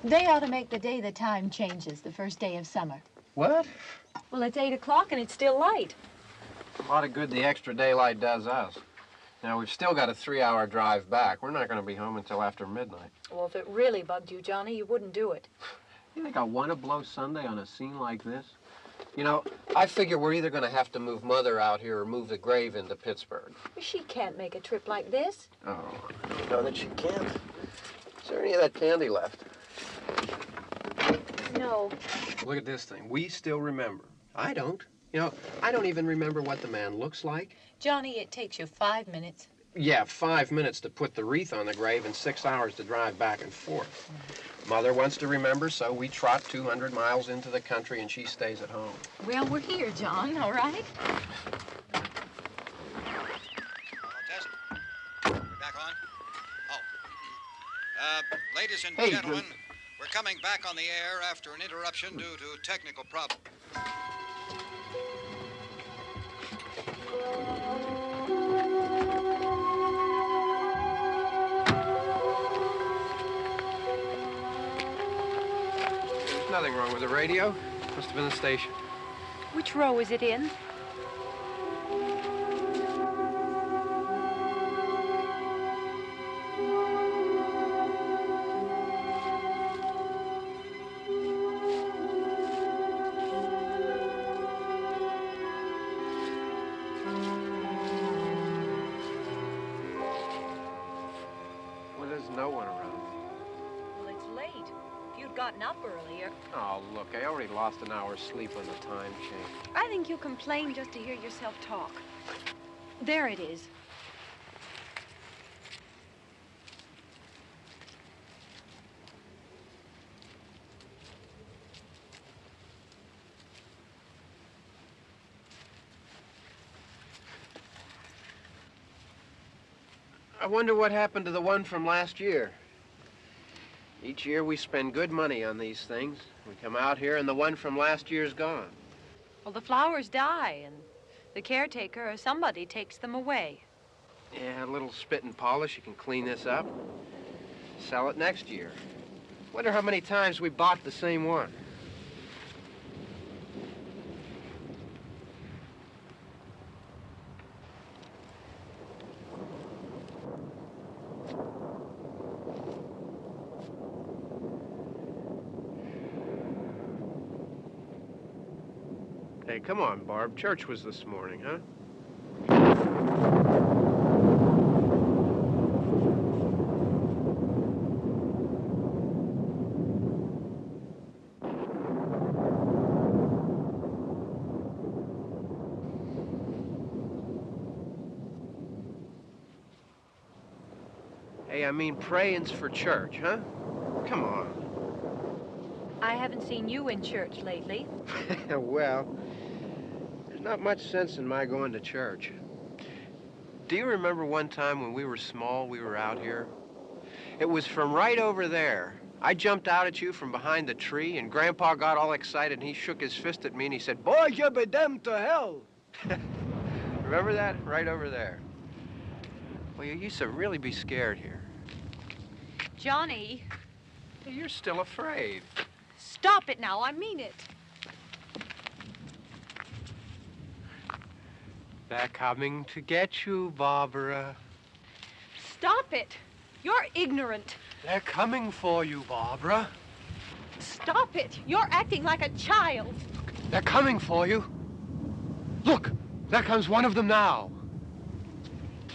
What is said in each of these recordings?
They ought to make the day the time changes, the first day of summer. What? Well, it's 8 o'clock and it's still light. A lot of good the extra daylight does us. Now, we've still got a 3-hour drive back. We're not going to be home until after midnight. Well, if it really bugged you, Johnny, you wouldn't do it. You think I want to blow Sunday on a scene like this? You know, I figure we're either going to have to move Mother out here or move the grave into Pittsburgh. She can't make a trip like this. Oh, I don't know that she can't. Is there any of that candy left? No. Look at this thing. We still remember. I don't. You know, I don't even remember what the man looks like. Johnny, it takes you 5 minutes. Yeah, 5 minutes to put the wreath on the grave and 6 hours to drive back and forth. Mother wants to remember, so we trot 200 miles into the country and she stays at home. Well, we're here, John, all right? Test. We're back on? Oh. Ladies and gentlemen, we're coming back on the air after an interruption due to technical problems. There's nothing wrong with the radio. Must have been the station. Which row is it in? No one around. Well, it's late. If you'd gotten up earlier. Oh, look, I already lost an hour's sleep on the time change. I think you complain just to hear yourself talk. There it is. I wonder what happened to the one from last year. Each year we spend good money on these things. We come out here and the one from last year's gone. Well, the flowers die and the caretaker or somebody takes them away. Yeah, a little spit and polish, you can clean this up. Sell it next year. Wonder how many times we bought the same one. Hey, come on, Barb. Church was this morning, huh? Hey, I mean, praying's for church, huh? Come on. I haven't seen you in church lately. Well, there's not much sense in my going to church. Do you remember one time when we were small, we were out here? It was from right over there, I jumped out at you from behind the tree, and Grandpa got all excited, and he shook his fist at me, and he said, "Boy, you be damned to hell." Remember that? Right over there. Well, you used to really be scared here. Johnny, Hey, you're still afraid. stop it now. I mean it. They're coming to get you, Barbara. Stop it. You're ignorant. They're coming for you, Barbara. Stop it. You're acting like a child. They're coming for you. Look, there comes one of them now.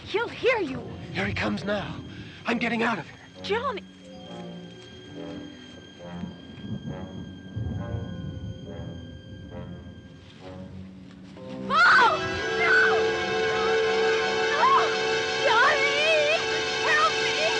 He'll hear you. Here he comes now. I'm getting out of here. Johnny. Oh! No! No! Johnny! Help me!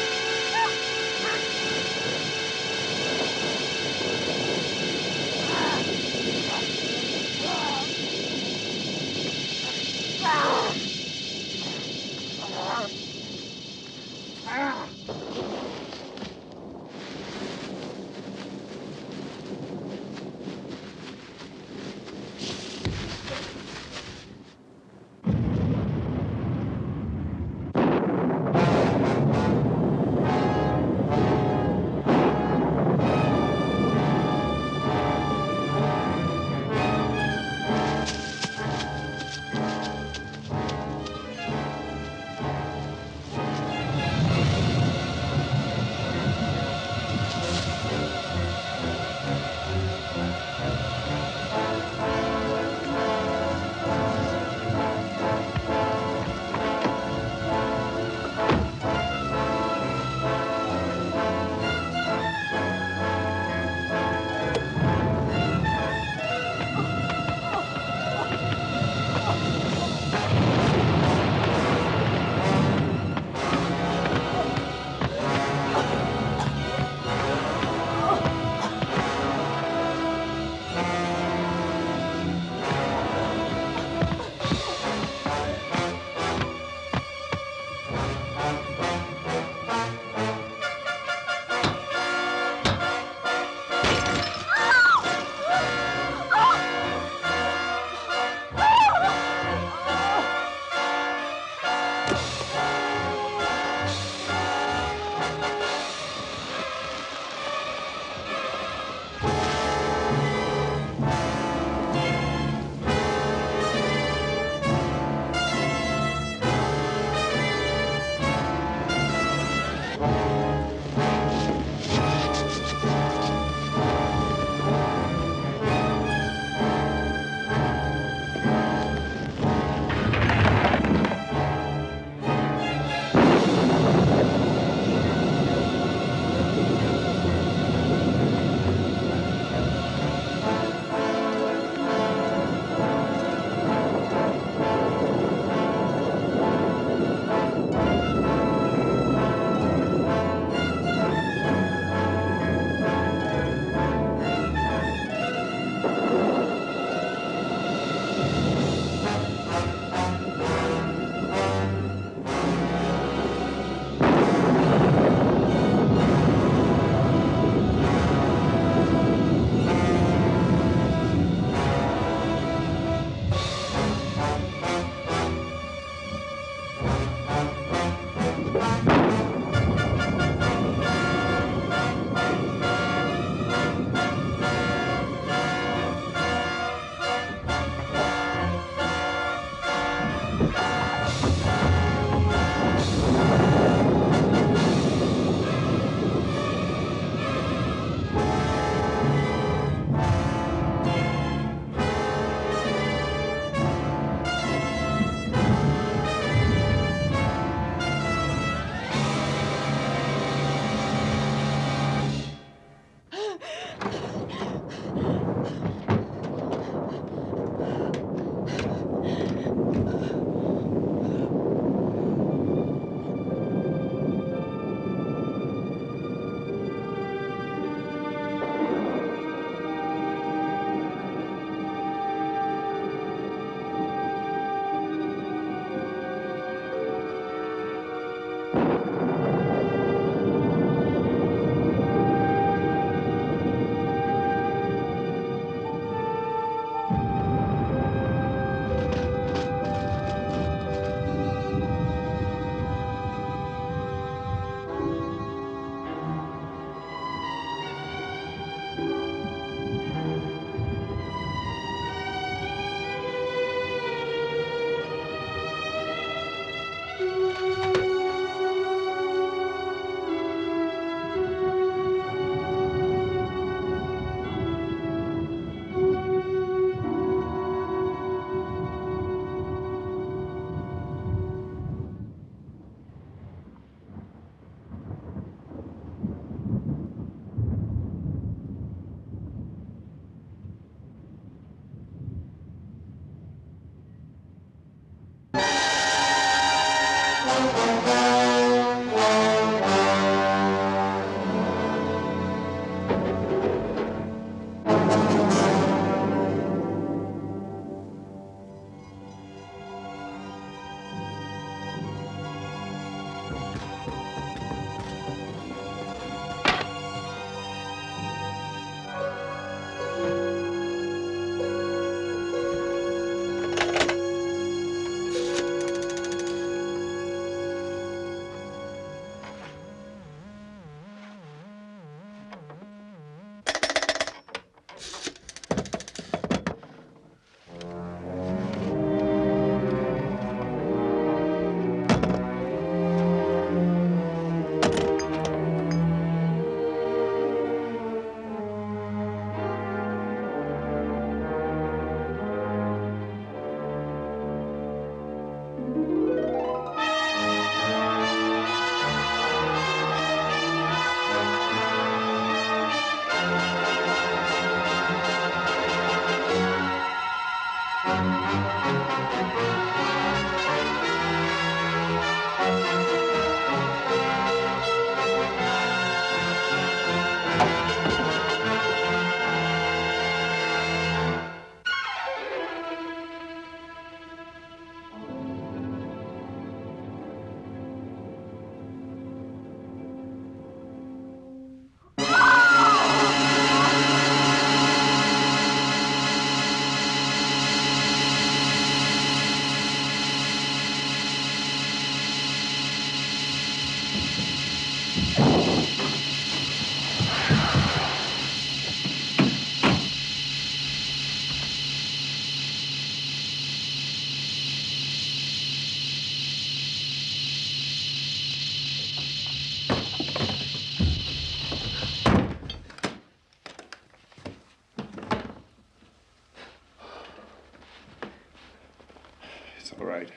It's all right.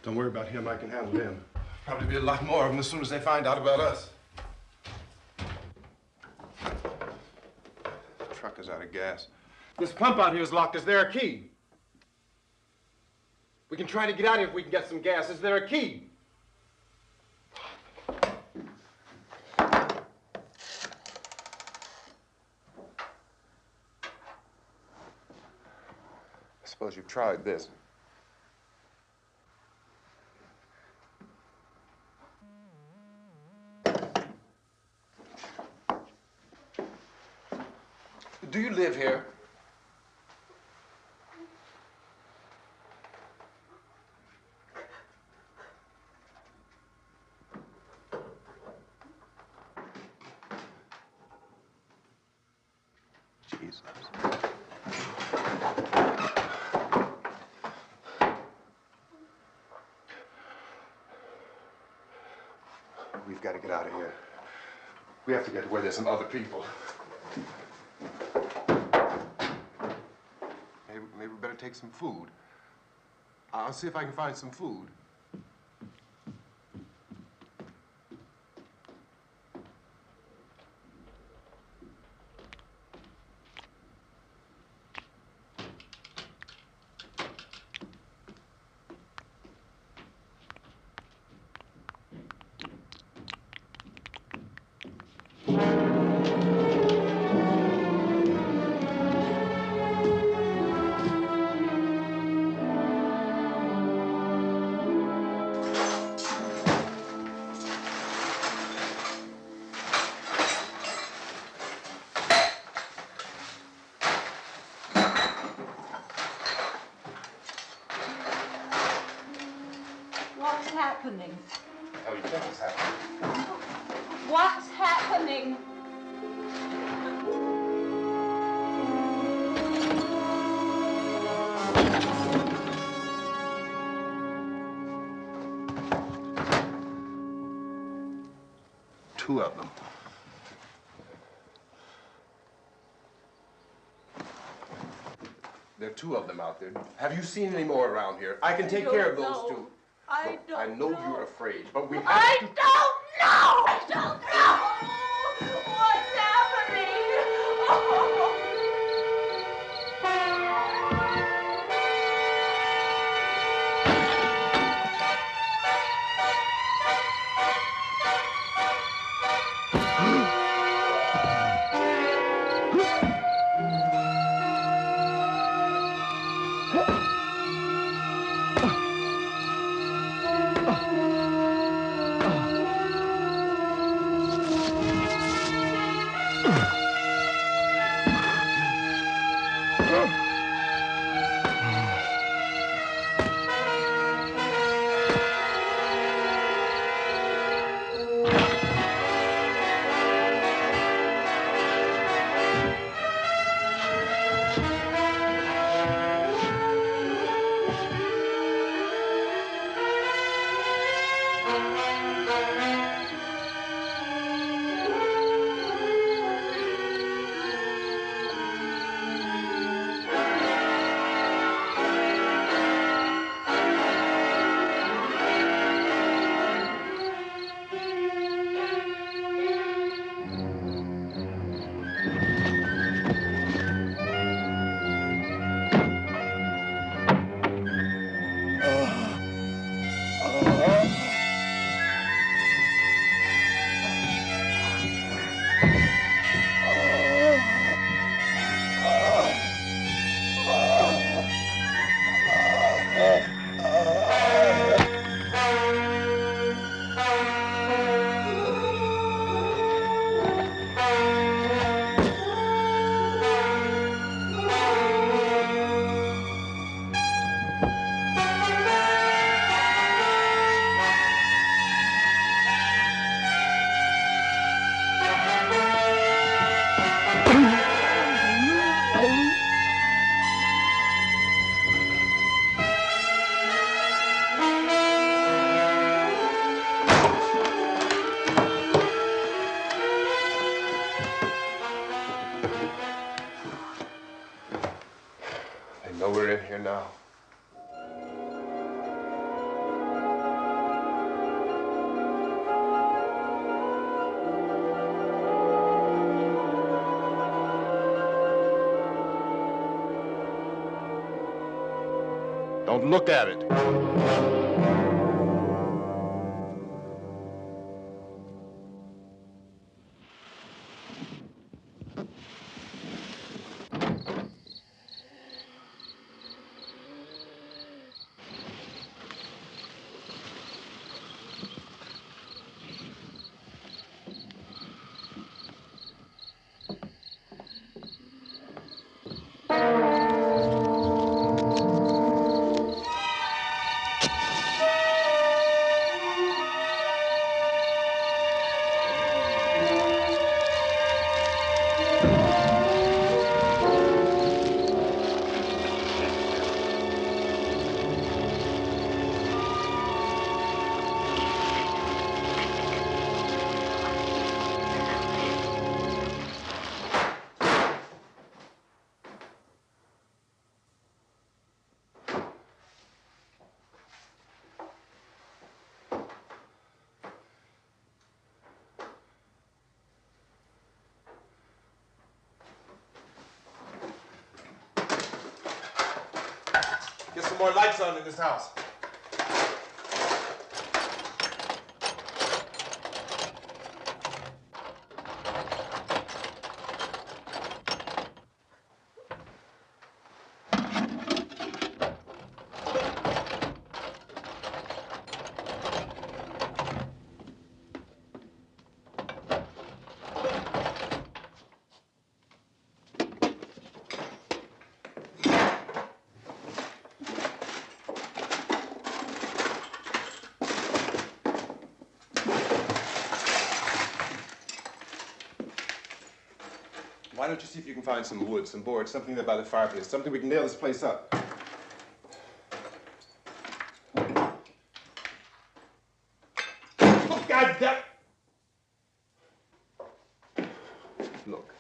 Don't worry about him. I can handle him. Probably be a lot more of them as soon as they find out about us. The truck is out of gas. This pump out here is locked. Is there a key? We can try to get out here if we can get some gas. Is there a key? I suppose you've tried this. Do you live here? Jesus. We've got to get out of here. We have to get to where there's some other people. Maybe we better take some food. I'll see if I can find some food. What's happening? How do you think it's happening? What's happening? Two of them. There are two of them out there. Have you seen any more around here? I can take care of those two. I don't I know you're afraid, but we have I to... don't know! I don't know! What's happening? Oh. Oh, we're in here now. Don't look at it. Get some more lights on in this house. Why don't you see if you can find some wood, some boards, something there by the fireplace, something we can nail this place up. Oh, God damn! Look,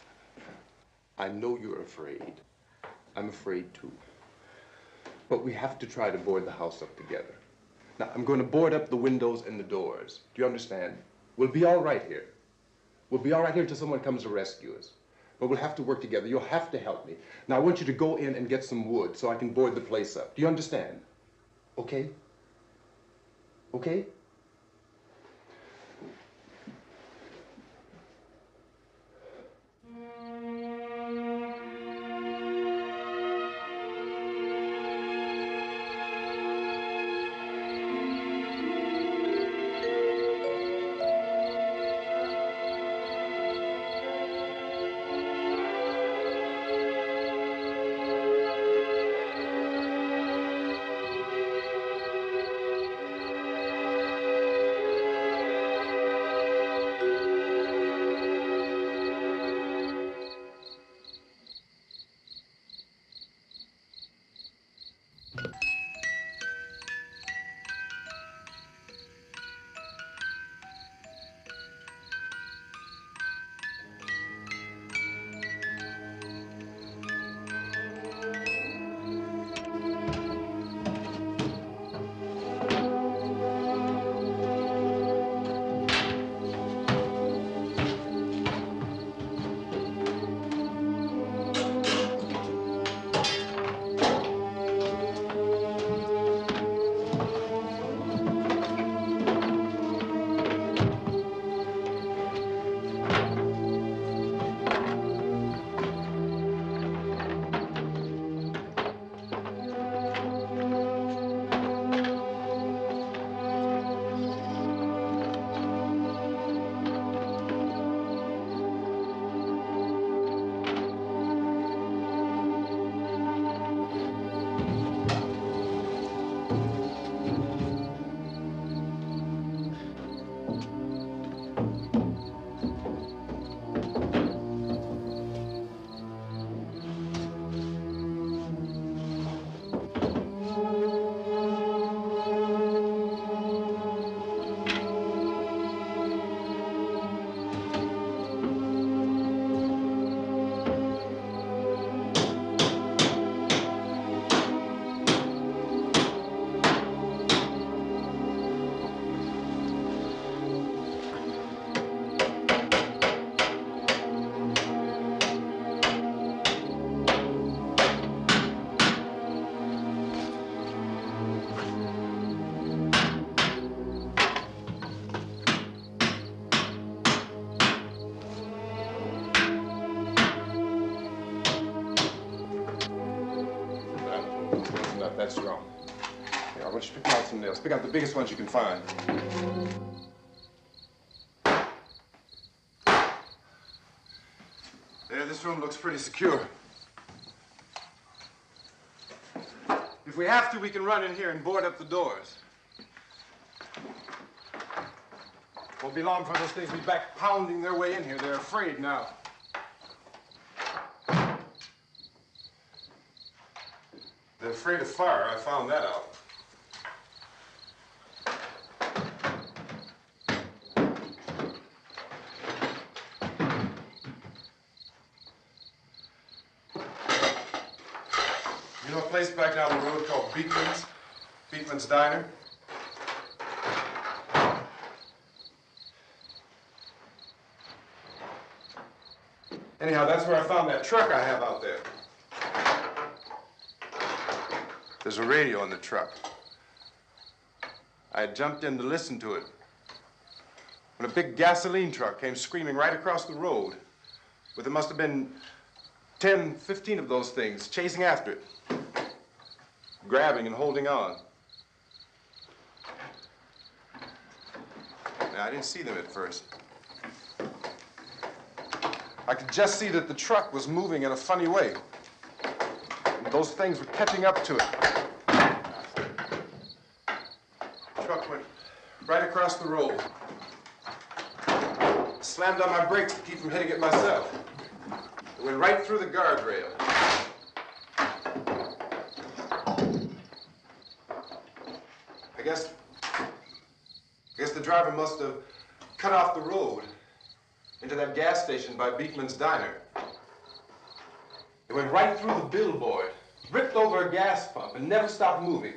I know you're afraid. I'm afraid too. But we have to try to board the house up together. Now, I'm going to board up the windows and the doors. Do you understand? We'll be all right here. We'll be all right here until someone comes to rescue us. But we'll have to work together. You'll have to help me. Now, I want you to go in and get some wood so I can board the place up. Do you understand? Okay? Okay? not that strong. Here, I want you to pick out some nails. Pick out the biggest ones you can find. There, this room looks pretty secure. If we have to, we can run in here and board up the doors. Won't be long before those things will be back pounding their way in here. They're afraid now. They're afraid of fire. I found that out. You know a place back down the road called Beekman's? Beekman's Diner? Anyhow, that's where I found that truck I have out there. There's a radio in the truck. I had jumped in to listen to it when a big gasoline truck came screaming right across the road with there must have been 10, 15 of those things chasing after it, grabbing and holding on. Now, I didn't see them at first. I could just see that the truck was moving in a funny way. And those things were catching up to it. The truck went right across the road. Slammed on my brakes to keep from hitting it myself. It went right through the guardrail. I guess the driver must have cut off the road into that gas station by Beekman's Diner. It went right through the billboard, ripped over a gas pump, and never stopped moving.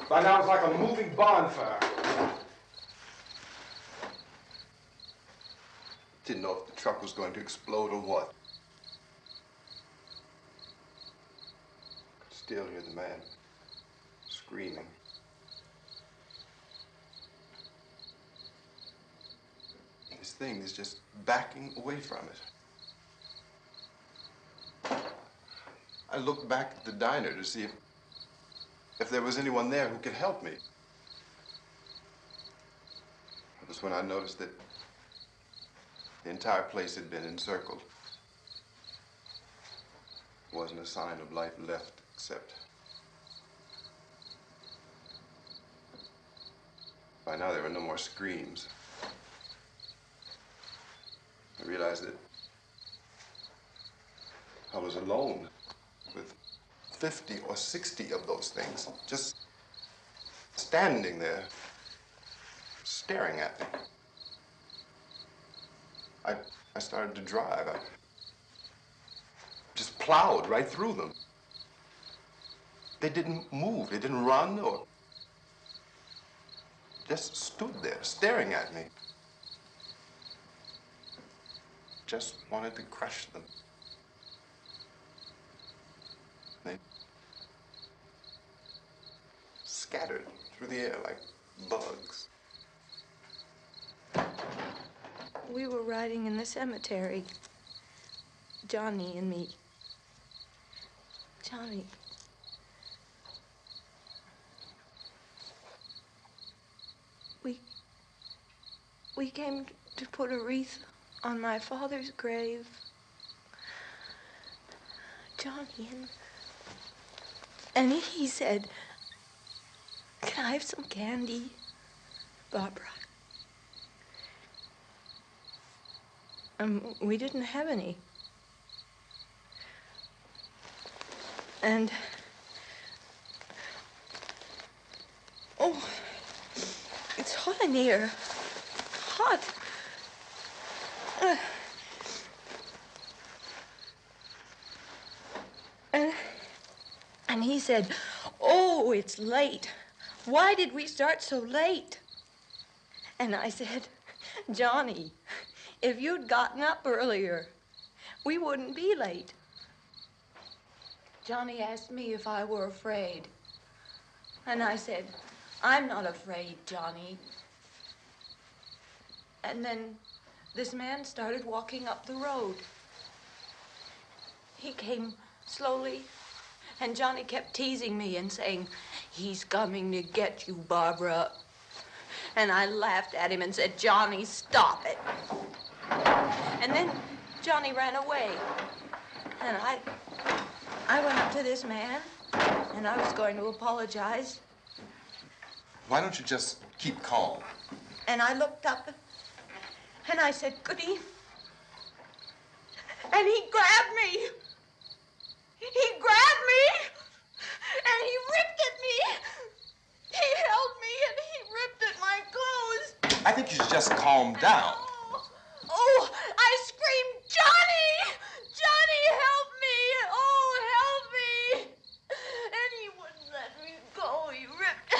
By now, it's like a moving bonfire. Didn't know if the truck was going to explode or what. Could still hear the man screaming. This thing is just backing away from it. I looked back at the diner to see if there was anyone there who could help me. It was when I noticed that the entire place had been encircled. There wasn't a sign of life left except by now there were no more screams. I realized that I was alone with 50 or 60 of those things, just standing there, staring at me. I started to drive. I just plowed right through them. They didn't move, they didn't run or just stood there, staring at me. Just wanted to crush them. They scattered through the air like bugs. We were riding in the cemetery, Johnny and me. Johnny. We came to put a wreath on my father's grave. Johnny, and he said, "Can I have some candy, Barbara?" We didn't have any. And, oh, it's hot in here. Hot. And he said, "Oh, it's late. Why did we start so late?" And I said, "Johnny, if you'd gotten up earlier, we wouldn't be late." Johnny asked me if I were afraid. And I said, "I'm not afraid, Johnny." And then this man started walking up the road. He came slowly And Johnny kept teasing me and saying, "He's coming to get you, Barbara." And I laughed at him and said, "Johnny, stop it." And then Johnny ran away. And I went up to this man, and I was going to apologize. Why don't you just keep calm? And I looked up, and I said, "Goody." And he grabbed me. He grabbed me, and he ripped at me. He held me, and he ripped at my clothes. I think you should just calm down. Oh, I screamed, "Johnny! Johnny, help me! Oh, help me!" And he wouldn't let me go. He ripped.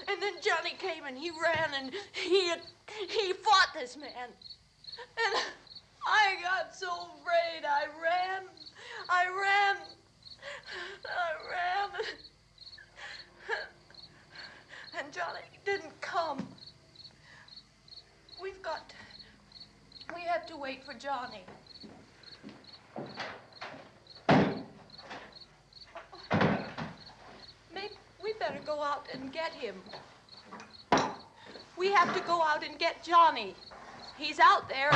And then Johnny came and he ran and he fought this man. And I got so afraid. I ran. And Johnny didn't come. We have to wait for Johnny. Maybe we better go out and get him. We have to go out and get Johnny. He's out there.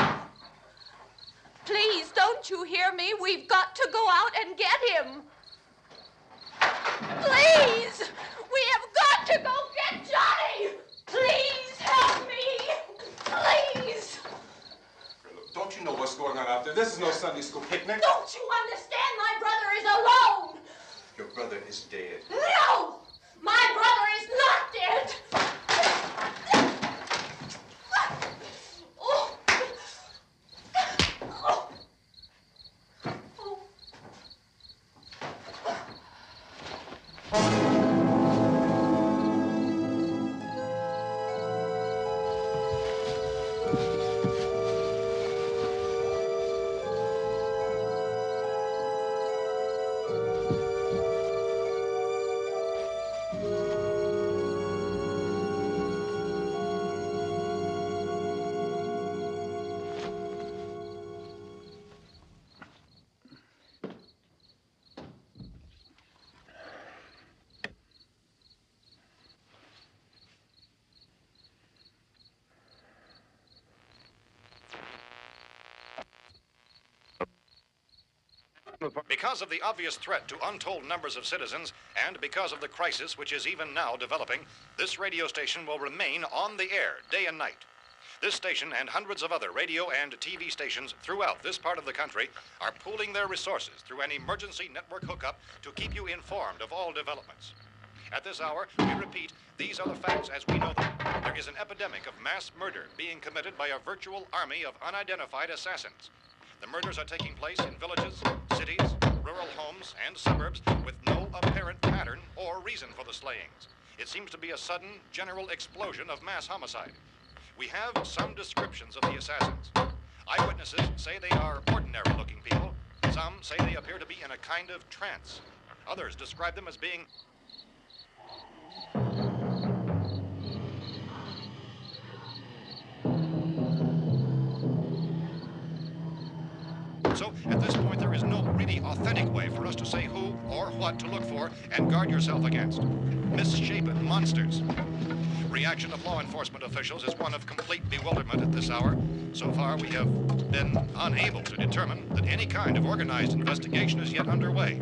Please, don't you hear me? We've got to go out and get him. Please! We have got to go get Johnny! Please help me! Please! Don't you know what's going on out there? This is no Sunday school picnic. Don't you understand? My brother is alone! Your brother is dead. No! My brother is not dead! Oh. Oh. Because of the obvious threat to untold numbers of citizens, and because of the crisis which is even now developing, this radio station will remain on the air day and night. This station and hundreds of other radio and TV stations throughout this part of the country are pooling their resources through an emergency network hookup to keep you informed of all developments. At this hour, we repeat, these are the facts as we know them. There is an epidemic of mass murder being committed by a virtual army of unidentified assassins. The murders are taking place in villages, cities, rural homes, and suburbs with no apparent pattern or reason for the slayings. It seems to be a sudden, general explosion of mass homicide. We have some descriptions of the assassins. Eyewitnesses say they are ordinary-looking people. Some say they appear to be in a kind of trance. Others describe them as being So, at this point, there is no really authentic way for us to say who or what to look for and guard yourself against. Misshapen monsters. Reaction of law enforcement officials is one of complete bewilderment at this hour. So far, we have been unable to determine that any kind of organized investigation is yet underway.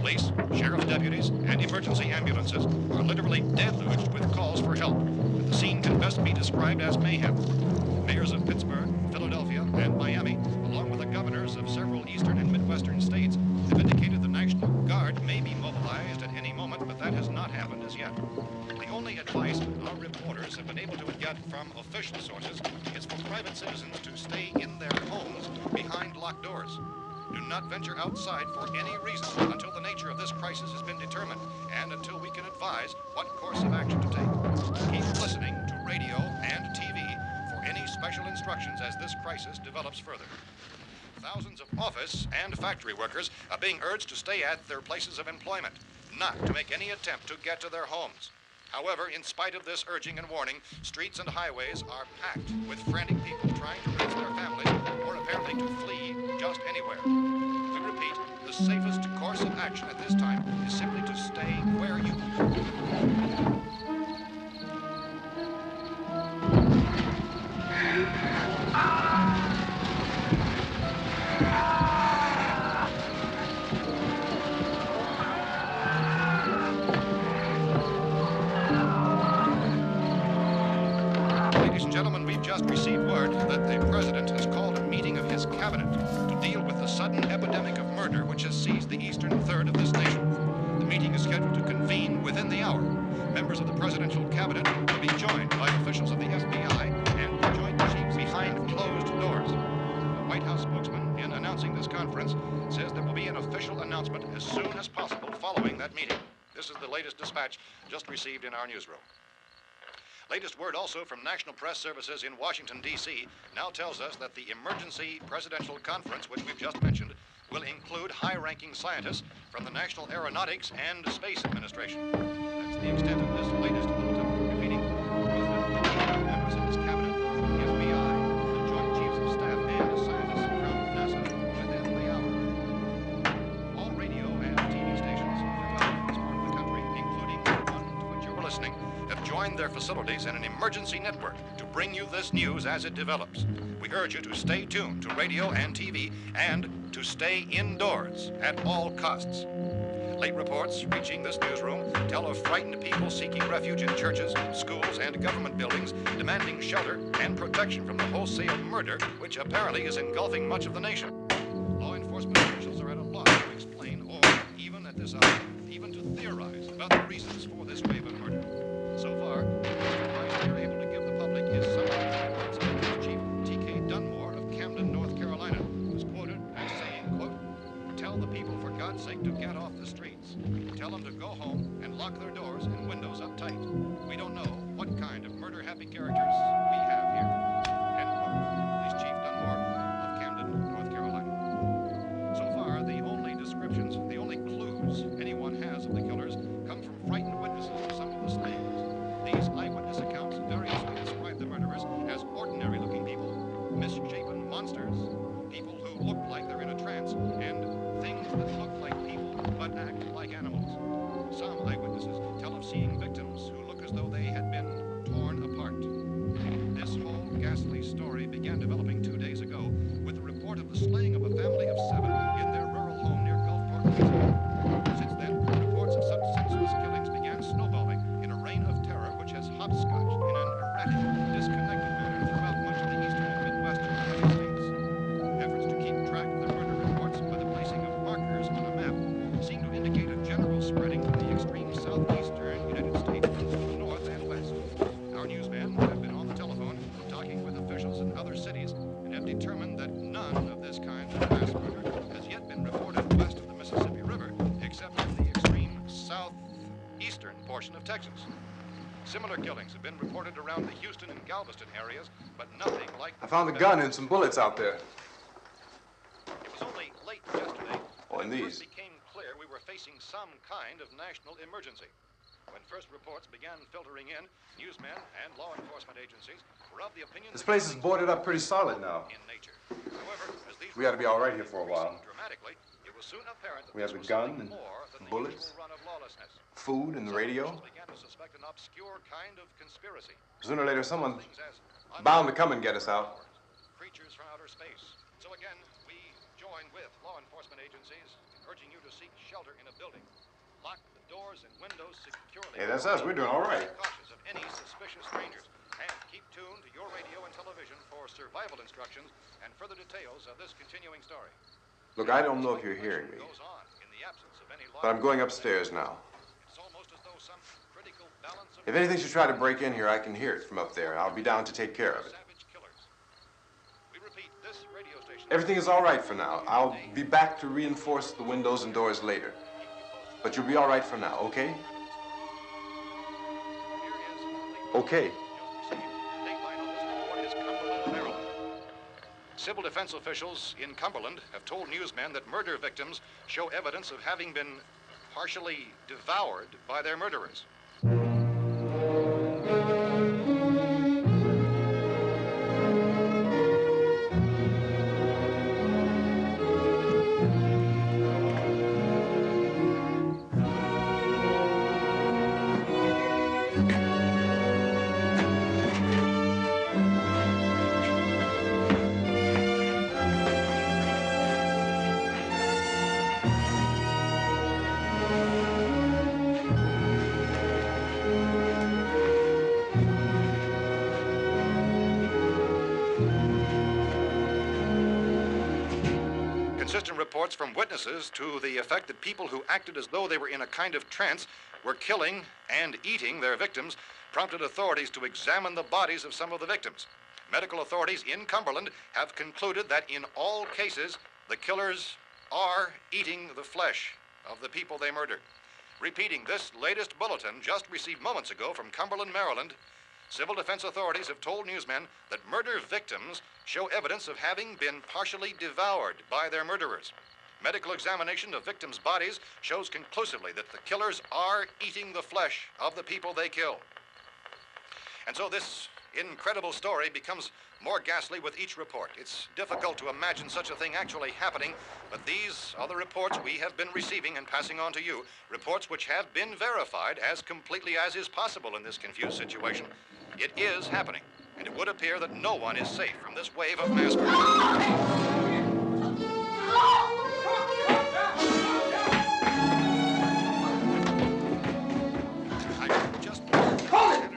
Police, sheriff's deputies, and emergency ambulances are literally deluged with calls for help. The scene can best be described as mayhem. Mayors of Pittsburgh, Philadelphia, and Miami, along with the governors of several eastern and midwestern states, have indicated the National Guard may be mobilized at any moment, but that has not happened as yet. The only advice our reporters have been able to get from official sources is for private citizens to stay in their homes behind locked doors. Do not venture outside for any reason until the nature of this crisis has been determined and until we can advise what course of action to take. Keep listening to radio and TV for any special instructions as this crisis develops further. Thousands of office and factory workers are being urged to stay at their places of employment, not to make any attempt to get to their homes. However, in spite of this urging and warning, streets and highways are packed with frantic people trying to reach their families or apparently to flee just anywhere. We repeat, the safest course of action at this time is simply to stay where you Ladies and gentlemen, we've just received word that the President has called a meeting of his cabinet to deal with the sudden epidemic of murder which has seized the eastern third of this nation. The meeting is scheduled to convene within the hour. Members of the presidential cabinet will be joined by officials of the FBI and the Joint Chiefs behind closed doors. The White House spokesman, in announcing this conference, says there will be an official announcement as soon as possible following that meeting. This is the latest dispatch just received in our newsroom. Latest word also from National Press Services in Washington, D.C. now tells us that the emergency presidential conference, which we've just mentioned, will include high-ranking scientists from the National Aeronautics and Space Administration. That's the extent of this latest bulletin, repeating the President, members of his cabinet, the FBI, the Joint Chiefs of Staff, and scientists from NASA within the hour. All radio and TV stations throughout this part of the country, including the one to which you're listening, have joined their facilities in an emergency network to bring you this news as it develops. We urge you to stay tuned to radio and TV and to stay indoors at all costs. Late reports reaching this newsroom tell of frightened people seeking refuge in churches, schools, and government buildings, demanding shelter and protection from the wholesale murder which apparently is engulfing much of the nation. Law enforcement officials are at a loss to explain or, even at this hour, even to theorize about the reasons for this wave of murder. So far, the advice we are able to give the public is some words of Police Chief T.K. Dunmore of Camden, North Carolina, who's quoted as saying, quote, "Tell the people, for God's sake, to get off the streets. Tell them to go home and lock their doors and windows up tight. We don't know what kind of murder-happy characters we have here." End quote. Police Chief Dunmore of Camden, North Carolina. So far, the only descriptions, the only clues anyone has of the killers come from frightened witnesses of some of the slayings. These eyewitness accounts variously describe the murderers as ordinary-looking people, misshapen monsters, people who look like they're in a trance, and things that look like people but act like animals. Some eyewitnesses tell of seeing victims who look as though they had been torn apart. This whole ghastly story began developing 2 days ago with the report of the slaying of a family of 7 in their rural home near Gulfport, Louisiana. Since then, reports of such senseless killings began snowballing in a reign of terror which has hopscotched in an erratic, disconnected manner throughout much of the eastern and midwestern United States. Efforts to keep track of the murder reports by the placing of markers on a map seem to indicate a general spreading from the extreme southeastern United States to the north and west. Our newsmen have been on the telephone talking with officials in other cities and have determined that none of this kind of mass murder has yet been reported west of the Mississippi River, except in the extreme southeastern portion of Texas. Similar killings have been reported around the Houston and Galveston areas, but nothing like... I found a gun and some bullets out there. It was only late yesterday Oh, and that it these. first became clear we were facing some kind of national emergency. When first reports began filtering in, newsmen and law enforcement agencies were of the opinion This that place is killings boarded were up pretty solid now. in nature. However, as these We ought to be all right here reports for a while. increased dramatically, it was soon apparent that We have this the was gun something and more than the bullets, usual run of lawlessness. food and the Some radio. officials began to suspect an obscure kind of conspiracy. Sooner or later, someone's Things as bound to come and get us out. creatures from outer space. So again, we join with law enforcement agencies in urging you to seek shelter in a building. Lock the doors and windows securely. Hey, that's us. We're doing all right. Be cautious of any suspicious strangers. And keep tuned to your radio and television for survival instructions and further details of this continuing story. Look, I don't know if you're hearing me, Goes on in the absence of any law. but I'm going upstairs now. It's almost as though some critical balance of If anything should try to break in here, I can hear it from up there, and I'll be down to take care of it. savage killers. We repeat, this radio station. Everything is all right for now. I'll be back to reinforce the windows and doors later. But you'll be all right for now, okay? Here is Okay. just received. Dateline on this report is Cumberland, Maryland. Civil defense officials in Cumberland have told newsmen that murder victims show evidence of having been partially devoured by their murderers. Consistent reports from witnesses to the effect that people who acted as though they were in a kind of trance were killing and eating their victims prompted authorities to examine the bodies of some of the victims. Medical authorities in Cumberland have concluded that in all cases, the killers are eating the flesh of the people they murdered. Repeating this latest bulletin just received moments ago from Cumberland, Maryland, civil defense authorities have told newsmen that murder victims show evidence of having been partially devoured by their murderers. Medical examination of victims' bodies shows conclusively that the killers are eating the flesh of the people they kill. And so this incredible story becomes more ghastly with each report. It's difficult to imagine such a thing actually happening, but these are the reports we have been receiving and passing on to you, reports which have been verified as completely as is possible in this confused situation. It is happening, and it would appear that no one is safe from this wave of mass murder.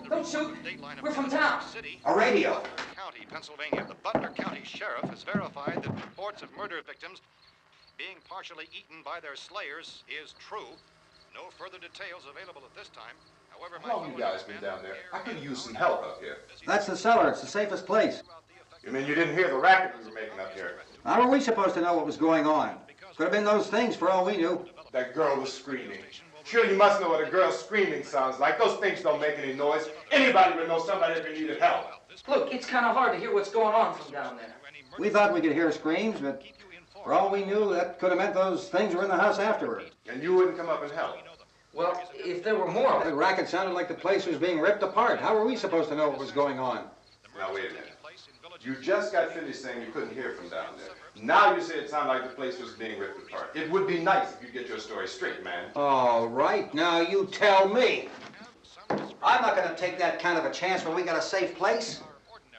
Don't shoot. We're from town. A radio. County, Pennsylvania. The Butler County Sheriff has verified that reports of murder victims being partially eaten by their slayers is true. No further details available at this time. However, How long have you guys been down there? I could use some help up here. That's the cellar. It's the safest place. You mean you didn't hear the racket we were making up here? How were we supposed to know what was going on? Could have been those things for all we knew. That girl was screaming. Sure, you must know what a girl screaming sounds like. Those things don't make any noise. Anybody would know somebody ever needed help. Look, it's kind of hard to hear what's going on from down there. We thought we could hear screams, but for all we knew, that could have meant those things were in the house afterward. And you wouldn't come up and help? Well, if there were more of The it. racket sounded like the place was being ripped apart. How were we supposed to know what was going on? Now, wait a minute. You just got finished saying you couldn't hear from down there. Now you say it sounded like the place was being ripped apart. It would be nice if you get your story straight, man. All right, now you tell me. I'm not going to take that kind of a chance when we got a safe place.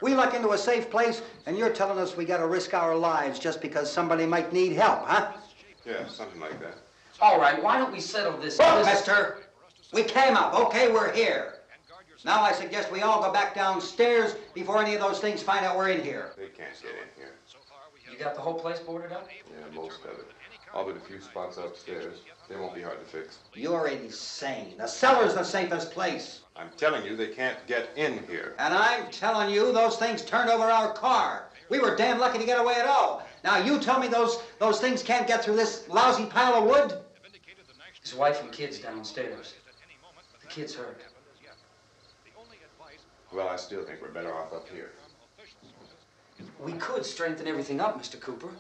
We luck into a safe place, and you're telling us we got to risk our lives just because somebody might need help, huh? Yeah, something like that. All right, why don't we settle this? Look, mister, we came up. Okay, we're here. Now I suggest we all go back downstairs before any of those things find out we're in here. They can't get in here. You got the whole place boarded up? Yeah, most of it. All but a few spots upstairs. They won't be hard to fix. You're insane. The cellar's the safest place. I'm telling you, they can't get in here. And I'm telling you, those things turned over our car. We were damn lucky to get away at all. Now you tell me those things can't get through this lousy pile of wood? His wife and kids downstairs. The kid's hurt. Well, I still think we're better off up here. We could strengthen everything up, Mr. Cooper.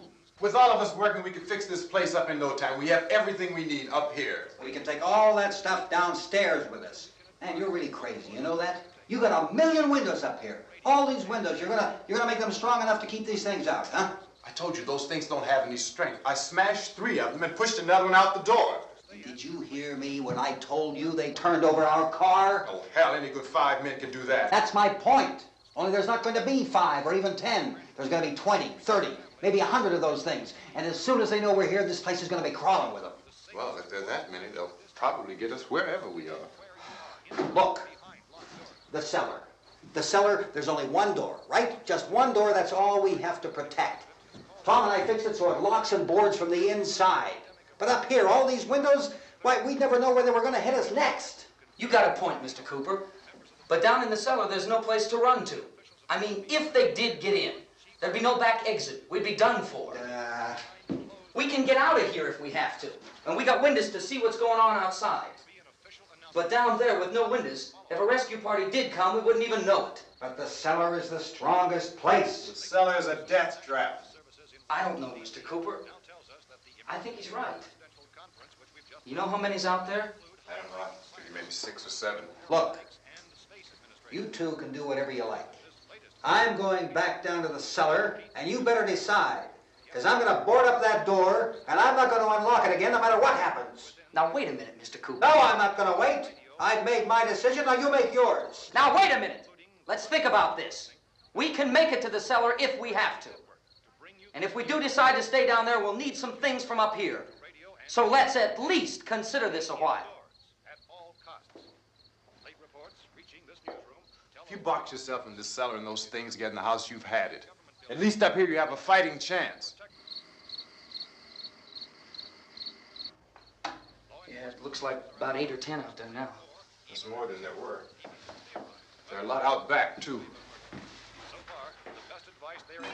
With all of us working, we could fix this place up in no time. We have everything we need up here. We can take all that stuff downstairs with us. Man, you're really crazy, you know that? You got 1,000,000 windows up here. All these windows, you're gonna make them strong enough to keep these things out, huh? I told you those things don't have any strength. I smashed 3 of them and pushed another one out the door. Did you hear me when I told you they turned over our car? Oh, hell, any good 5 men can do that. That's my point. Only there's not going to be 5 or even 10. There's going to be 20, 30, maybe 100 of those things. And as soon as they know we're here, this place is going to be crawling with them. Well, if there are that many, they'll probably get us wherever we are. Look, the cellar. The cellar, there's only one door, right? Just one door, that's all we have to protect. Tom and I fixed it so it locks and boards from the inside. But up here, all these windows, why, we'd never know where they were going to hit us next. You got a point, Mr. Cooper. But down in the cellar, there's no place to run to. I mean, if they did get in, there'd be no back exit. We'd be done for. We can get out of here if we have to. And we got windows to see what's going on outside. But down there with no windows, if a rescue party did come, we wouldn't even know it. But the cellar is the strongest place. The cellar's a death trap. I don't know, Mr. Cooper. I think he's right. You know how many's out there? I don't know. Maybe 6 or 7. Look, you two can do whatever you like. I'm going back down to the cellar, and you better decide. Because I'm going to board up that door, and I'm not going to unlock it again no matter what happens. Now, wait a minute, Mr. Cooper. No, I'm not going to wait. I've made my decision, now you make yours. Now, wait a minute. Let's think about this. We can make it to the cellar if we have to. And if we do decide to stay down there, we'll need some things from up here. So let's at least consider this a while. If you box yourself in this cellar and those things get in the house, you've had it. At least up here you have a fighting chance. Yeah, it looks like about 8 or 10 out there now. There's more than there were. There are a lot out back, too. So far, the best advice there is...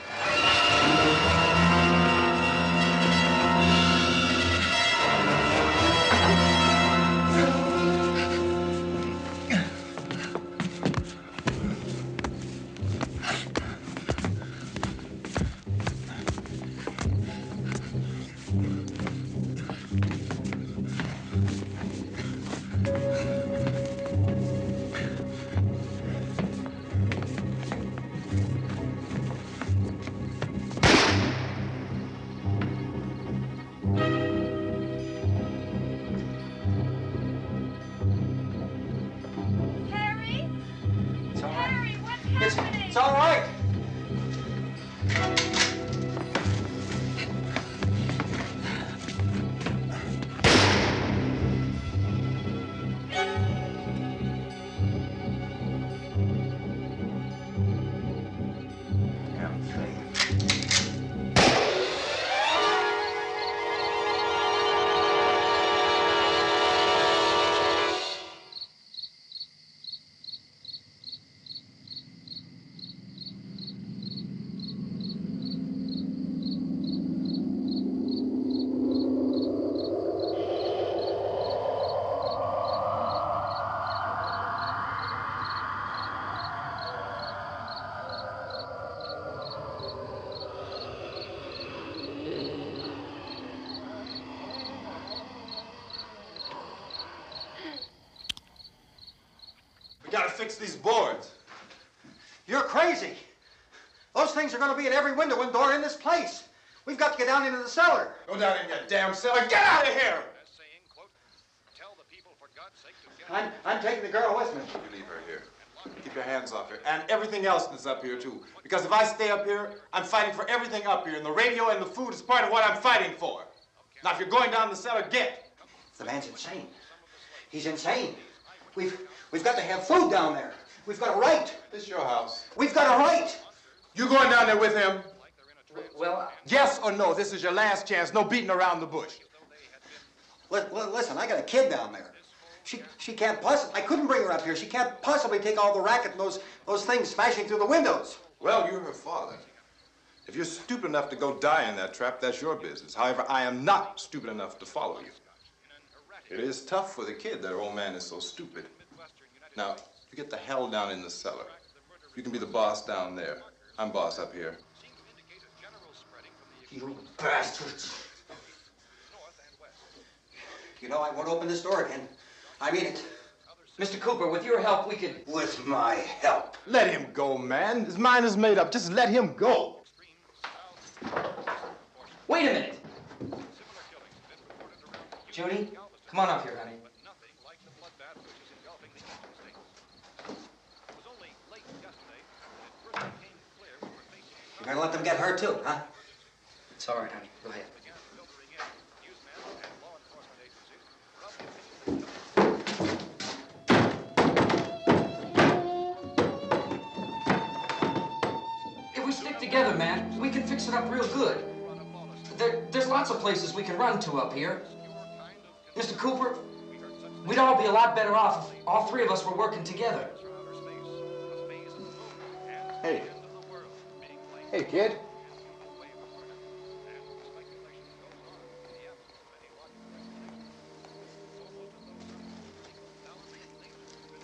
It's all right. Damn thing. We gotta fix these boards. You're crazy. Those things are going to be at every window and door in this place. We've got to get down into the cellar. Go down in your damn cellar. Get out of here! saying, quote, tell the people for God's sake to get... I'm taking the girl with me. You leave her here. Keep your hands off her. And everything else that's up here, too. Because if I stay up here, I'm fighting for everything up here. And the radio and the food is part of what I'm fighting for. Now, if you're going down the cellar, get. The man's insane. He's insane. We've got to have food down there. We've got a right. This is your house. We've got a right. You going down there with him? Well, Yes or no? This is your last chance. No beating around the bush. Listen, I got a kid down there. She can't possibly, I couldn't bring her up here. She can't possibly take all the racket and those things smashing through the windows. Well, you're her father. If you're stupid enough to go die in that trap, that's your business. However, I am not stupid enough to follow you. It is tough for the kid that her old man is so stupid. Now, you get the hell down in the cellar. You can be the boss down there. I'm boss up here. You bastards. You know, I won't open this door again. I mean it. Mr. Cooper, with your help, we could... With my help. Let him go, man. His mind is made up. Just let him go. Wait a minute. Judy, come on up here, honey. You're gonna let them get hurt too, huh? It's all right, honey. Go ahead. If we stick together, man, we can fix it up real good. There's lots of places we can run to up here. Mr. Cooper, we'd all be a lot better off if all three of us were working together. Hey. Hey, kid.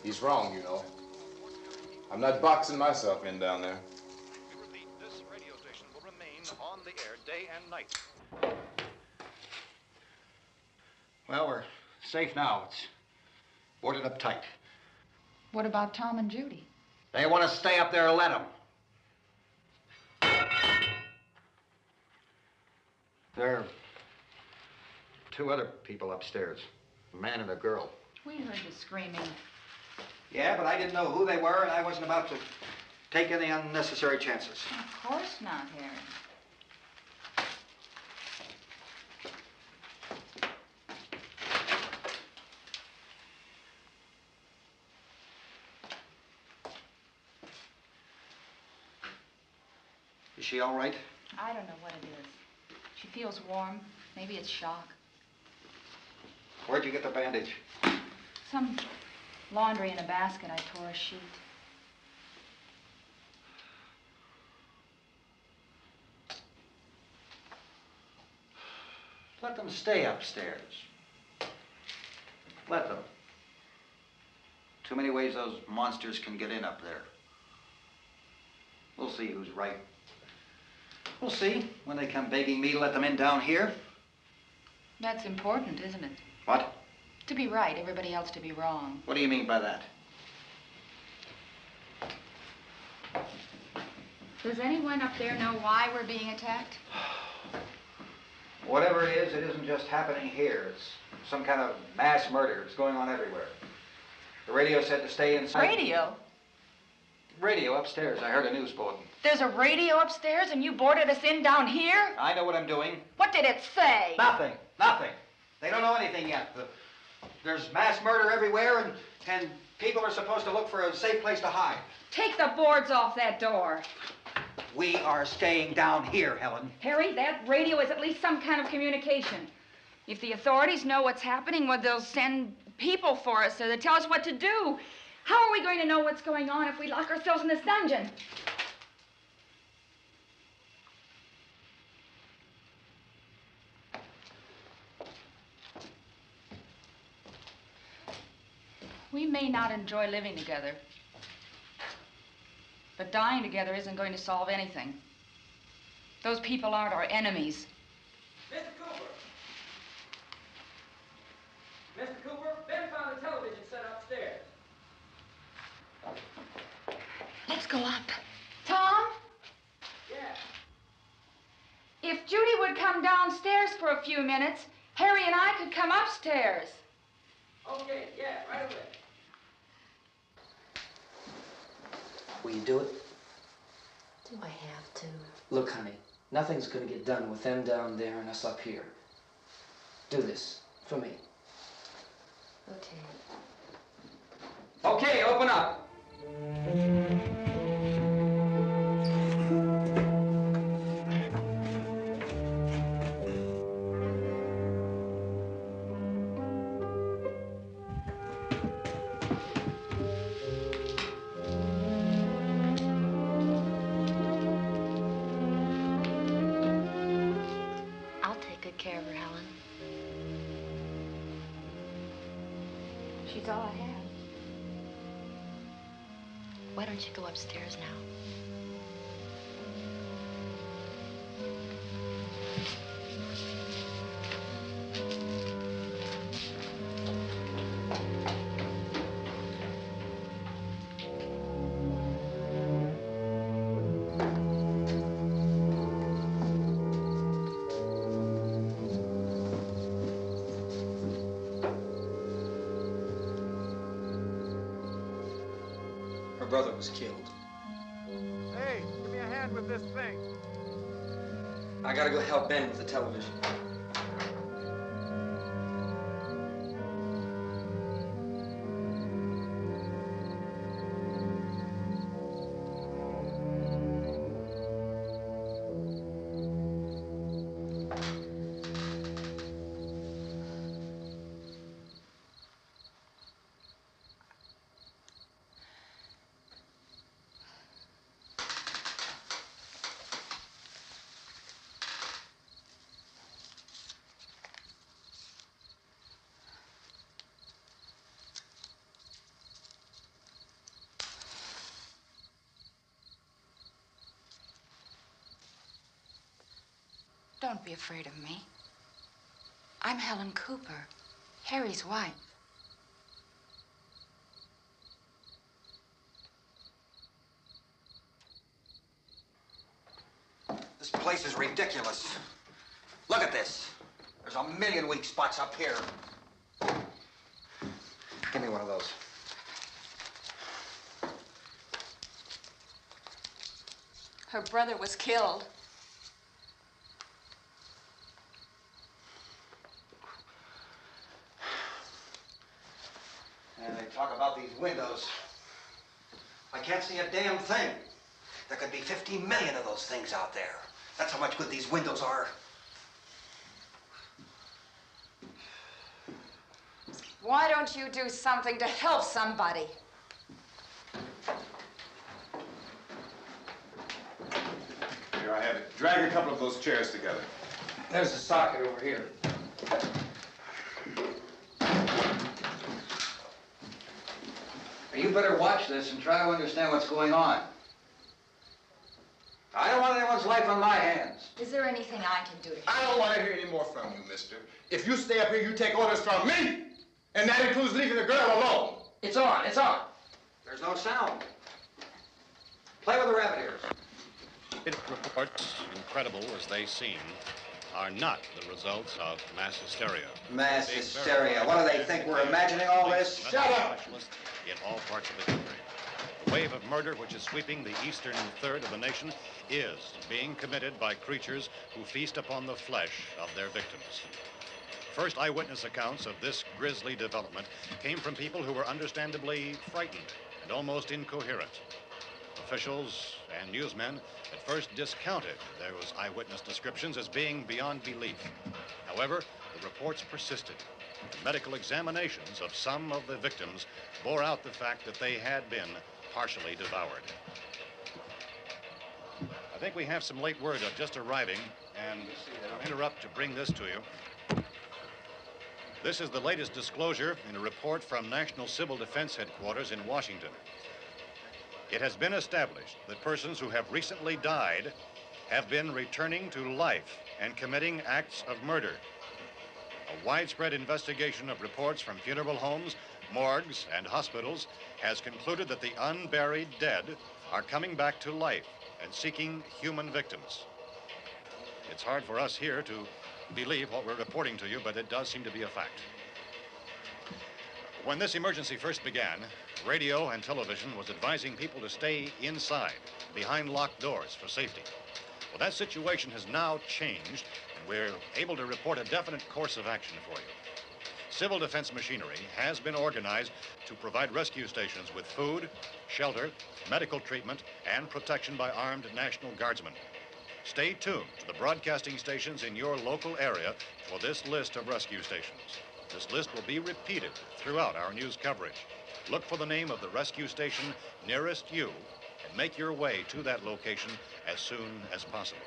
He's wrong, you know. I'm not boxing myself in down there. We repeat, this radio station will remain on the air day and night. Well, we're safe now. It's boarded up tight. What about Tom and Judy? They want to stay up there, let them. There are two other people upstairs, a man and a girl. We heard you screaming. Yeah, but I didn't know who they were, and I wasn't about to take any unnecessary chances. Of course not, Harry. Is she all right? I don't know what it is. She feels warm. Maybe it's shock. Where'd you get the bandage? Some laundry in a basket. I tore a sheet. Let them stay upstairs. Let them. Too many ways those monsters can get in up there. We'll see who's right. We'll see when they come begging me to let them in down here. That's important, isn't it? What? To be right, everybody else to be wrong. What do you mean by that? Does anyone up there know why we're being attacked? Whatever it isn't just happening here. It's some kind of mass murder. It's going on everywhere. The radio said to stay inside. Radio? Radio upstairs. I heard a news bulletin. There's a radio upstairs and you boarded us in down here? I know what I'm doing. What did it say? Nothing. Nothing. They don't know anything yet. There's mass murder everywhere, and people are supposed to look for a safe place to hide. Take the boards off that door. We are staying down here, Helen. Harry, that radio is at least some kind of communication. If the authorities know what's happening, well, they'll send people for us so they tell us what to do. How are we going to know what's going on if we lock ourselves in this dungeon? We may not enjoy living together, but dying together isn't going to solve anything. Those people aren't our enemies. Mr. Cooper! Mr. Cooper, Ben found the television set upstairs. Let's go up. Tom? Yeah. If Judy would come downstairs for a few minutes, Harry and I could come upstairs. Okay, yeah, right away. Will you do it? Do I have to? Look, honey, nothing's gonna get done with them down there and us up here. Do this for me. Okay. Okay, open up. I'll take good care of her, Helen. She's all I have. Why don't you go upstairs now? Her brother was killed. Hey, give me a hand with this thing. I gotta go help Ben with the television. Don't be afraid of me. I'm Helen Cooper, Harry's wife. This place is ridiculous. Look at this. There's a million weak spots up here. Give me one of those. Her brother was killed. And they talk about these windows. I can't see a damn thing. There could be 15 million of those things out there. That's how much good these windows are. Why don't you do something to help somebody? Here I have it. Drag a couple of those chairs together. There's the socket over here. You better watch this and try to understand what's going on. I don't want anyone's life on my hands. Is there anything I can do to help? I don't want to hear any more from you, mister. If you stay up here, you take orders from me. And that includes leaving the girl alone. It's on, it's on. There's no sound. Play with the rabbit ears. Reports, incredible as they seem, are not the results of mass hysteria. Mass hysteria. What do they think? We're imagining all this? Shut up! In all parts of the country. The wave of murder which is sweeping the eastern third of the nation is being committed by creatures who feast upon the flesh of their victims. First eyewitness accounts of this grisly development came from people who were understandably frightened and almost incoherent. Officials and newsmen at first discounted those eyewitness descriptions as being beyond belief. However, the reports persisted. The medical examinations of some of the victims bore out the fact that they had been partially devoured. I think we have some late word just arriving, and I'll interrupt to bring this to you. This is the latest disclosure in a report from National Civil Defense Headquarters in Washington. It has been established that persons who have recently died have been returning to life and committing acts of murder. A widespread investigation of reports from funeral homes, morgues, and hospitals has concluded that the unburied dead are coming back to life and seeking human victims. It's hard for us here to believe what we're reporting to you, but it does seem to be a fact. When this emergency first began, radio and television was advising people to stay inside, behind locked doors for safety. Well, that situation has now changed, and we're able to report a definite course of action for you. Civil defense machinery has been organized to provide rescue stations with food, shelter, medical treatment, and protection by armed National Guardsmen. Stay tuned to the broadcasting stations in your local area for this list of rescue stations. This list will be repeated throughout our news coverage. Look for the name of the rescue station nearest you and make your way to that location as soon as possible.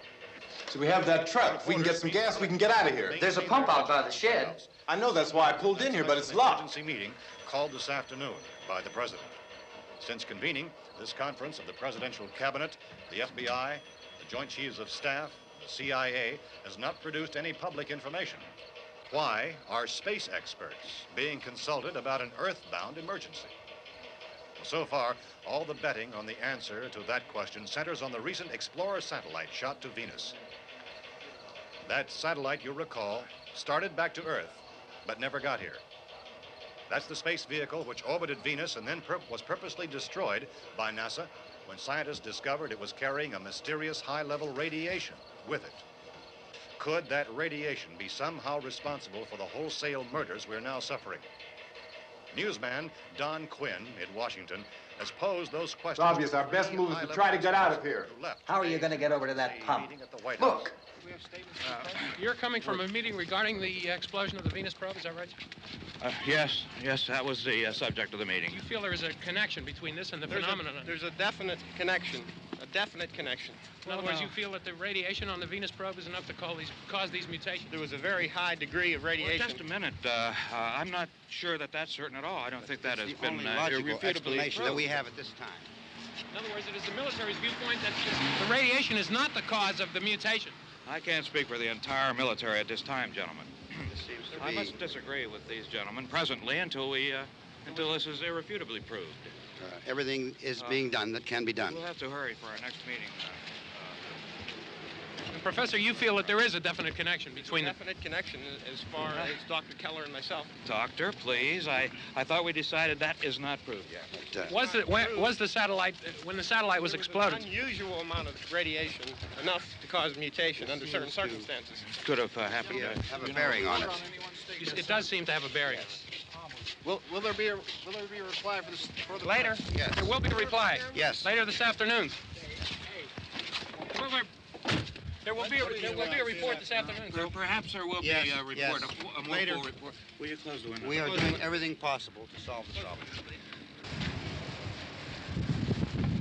So we have that truck. If we can get some gas, we can get out of here. There's a pump out by the shed. I know, that's why I pulled in here, but it's locked. Emergency meeting called this afternoon by the president. Since convening this conference of the presidential cabinet, the FBI, the Joint Chiefs of Staff, the CIA has not produced any public information. Why are space experts being consulted about an earthbound emergency? Well, so far, all the betting on the answer to that question centers on the recent Explorer satellite shot to Venus. That satellite, you'll recall, started back to Earth, but never got here. That's the space vehicle which orbited Venus and then was purposely destroyed by NASA when scientists discovered it was carrying a mysterious high-level radiation with it. Could that radiation be somehow responsible for the wholesale murders we're now suffering? Newsman Don Quinn in Washington has posed those questions. It's obvious our best move is to try to get out of here. How are you going to get over to that pump? Look. You're coming from a meeting regarding the explosion of the Venus probe, is that right? Yes, that was the subject of the meeting. You feel there is a connection between this and the phenomenon? There's a definite connection. In other words, you feel that the radiation on the Venus probe is enough to cause these mutations? There was a very high degree of radiation. Well, just a minute. I'm not sure that that's certain at all. I don't think that has been logical irrefutably explanation proved. that we have at this time. In other words, it is the military's viewpoint that the radiation is not the cause of the mutation. I can't speak for the entire military at this time, gentlemen. This seems to I be... must disagree with these gentlemen presently until this is irrefutably proved. everything is being done that can be done. We'll have to hurry for our next meeting. Professor, you feel that there is a definite connection between them? Definite connection as far as Dr. Keller and myself. Doctor, please. I thought we decided that is not proved yet. But, was the satellite, when the satellite was exploded? An unusual amount of radiation, enough to cause mutation under certain circumstances. Could have happened. Have a bearing on it. It does seem to have a bearing. Will there be a reply for this further? Later? Yes. There will be a reply. Yes. Later this afternoon. There will be a report this afternoon. Perhaps there will be a report, yes. a more Later. full report. Will you close the window? We are doing everything possible to solve the problem.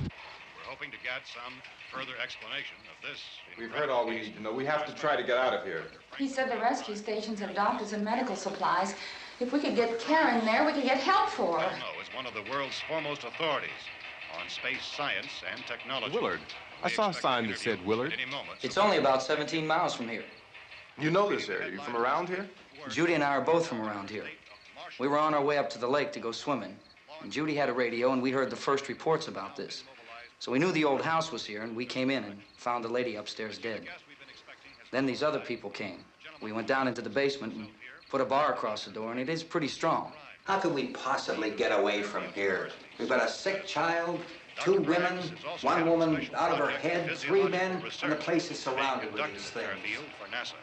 We're hoping to get some further explanation of this. We've heard all we need to know. We have to try to get out of here. He said the rescue stations have doctors and medical supplies. If we could get care in there, we could get help for her. Romero is one of the world's foremost authorities on space science and technology. Willard. I saw a sign that said Willard. It's only about 17 miles from here. You know this area. You from around here? Judy and I are both from around here. We were on our way up to the lake to go swimming, and Judy had a radio, and we heard the first reports about this. So we knew the old house was here, and we came in and found the lady upstairs dead. Then these other people came. We went down into the basement and put a bar across the door, and it is pretty strong. How could we possibly get away from here? We've got a sick child, 2 women, 1 woman out of her head, 3 men, and the place is surrounded with these things. For NASA.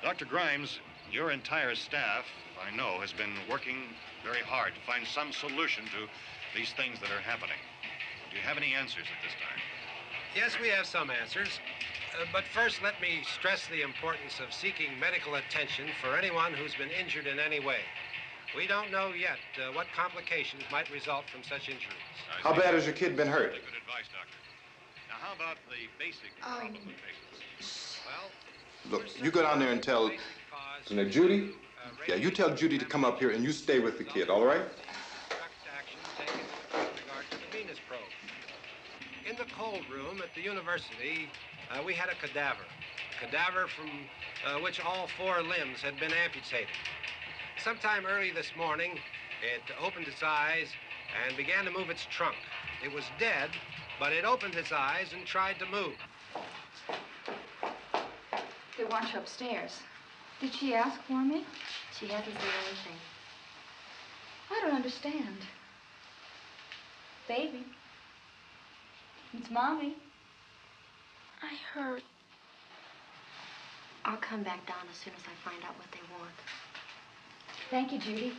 Dr. Grimes, your entire staff, I know, has been working very hard to find some solution to these things that are happening. Do you have any answers at this time? Yes, we have some answers. But first, let me stress the importance of seeking medical attention for anyone who's been injured in any way. We don't know yet what complications might result from such injuries. How bad has your kid been hurt? Good advice, Doctor. Now, how about the basic problem of patients? Well, Look, you go down there and tell... Now, Judy? Yeah, you tell Judy to come up here and you stay with the kid, all right? In the cold room at the university, we had a cadaver from which all 4 limbs had been amputated. Sometime early this morning, it opened its eyes and began to move its trunk. It was dead, but it opened its eyes and tried to move. They want you upstairs. Did she ask for me? She hasn't said anything. I don't understand. Baby. It's Mommy. I heard. I'll come back down as soon as I find out what they want. Thank you, Judy.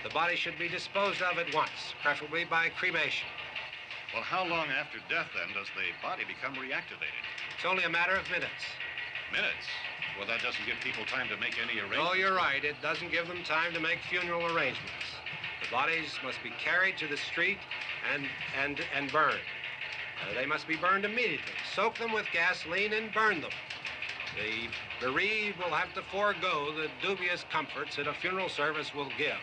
The body should be disposed of at once, preferably by cremation. Well, how long after death, then, does the body become reactivated? It's only a matter of minutes. Minutes? Well, that doesn't give people time to make any arrangements. Oh, you're right. It doesn't give them time to make funeral arrangements. The bodies must be carried to the street and burned. They must be burned immediately. Soak them with gasoline and burn them. The bereaved will have to forego the dubious comforts that a funeral service will give.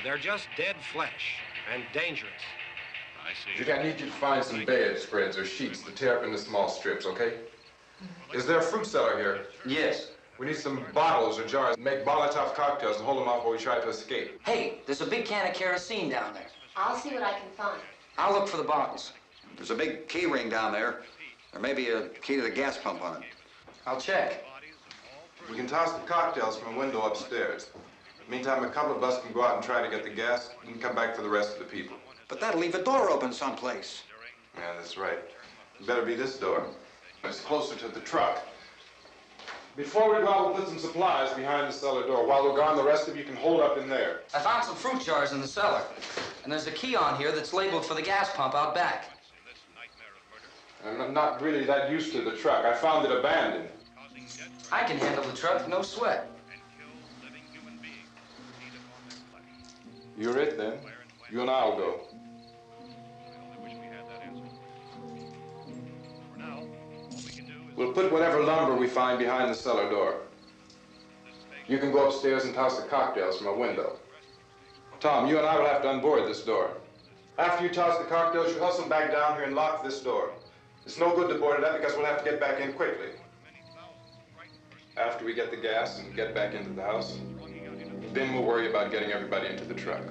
They're just dead flesh and dangerous. I see. Judy, I need you to find some bedspreads or sheets to tear up into small strips, okay? Is there a fruit cellar here? Yes. We need some bottles or jars to make Molotov cocktails and hold them off while we try to escape. Hey, there's a big can of kerosene down there. I'll see what I can find. I'll look for the bottles. There's a big key ring down there. There may be a key to the gas pump on it. I'll check. We can toss the cocktails from a window upstairs. Meantime, a couple of us can go out and try to get the gas and come back for the rest of the people. But that'll leave a door open someplace. Yeah, that's right. It better be this door. It's closer to the truck. Before we go out, we'll put some supplies behind the cellar door. While we're gone, the rest of you can hold up in there. I found some fruit jars in the cellar. And there's a key on here that's labeled for the gas pump out back. I'm not really that used to the truck. I found it abandoned. I can handle the truck, no sweat. You're it, then. You and I'll go. We'll put whatever lumber we find behind the cellar door. You can go upstairs and toss the cocktails from a window. Tom, you and I will have to unboard this door. After you toss the cocktails, you hustle back down here and lock this door. It's no good to board it up because we'll have to get back in quickly. After we get the gas and get back into the house, then we'll worry about getting everybody into the truck.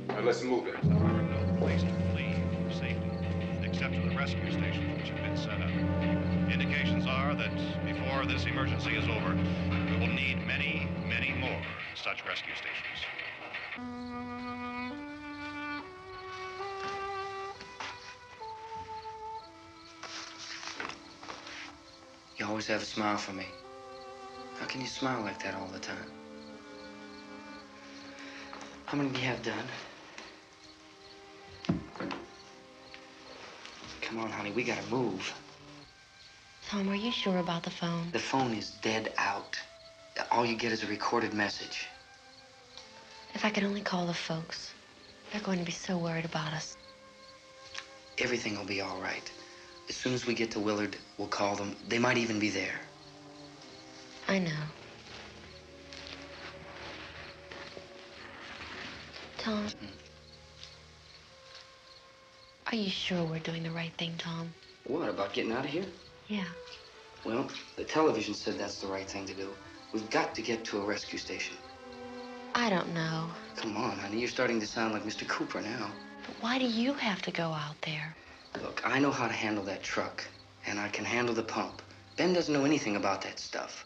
Now let's move it. No place to flee for safety, except to the rescue stations which have been set up. Indications are that before this emergency is over, we will need many, many more such rescue stations. You always have a smile for me. How can you smile like that all the time? How many do you have done? Come on, honey, we gotta move. Tom, are you sure about the phone? The phone is dead out. All you get is a recorded message. If I could only call the folks. They're going to be so worried about us. Everything will be all right. As soon as we get to Willard, we'll call them. They might even be there. I know. Tom. Are you sure we're doing the right thing, Tom? What, about getting out of here? Yeah. Well, the television said that's the right thing to do. We've got to get to a rescue station. I don't know. Come on, honey. You're starting to sound like Mr. Cooper now. But why do you have to go out there? Look, I know how to handle that truck, and I can handle the pump. Ben doesn't know anything about that stuff.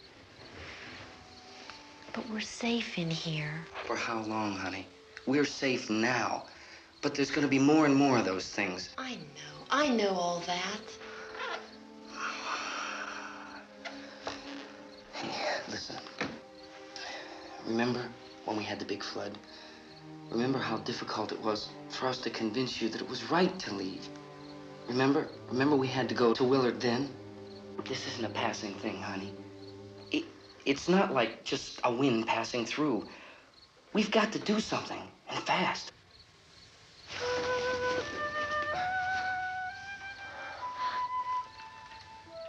But we're safe in here. For how long, honey? We're safe now. But there's going to be more and more of those things. I know all that. Hey, listen. Remember when we had the big flood? Remember how difficult it was for us to convince you that it was right to leave? Remember? Remember we had to go to Willard then? This isn't a passing thing, honey. It's not like just a wind passing through. We've got to do something, and fast.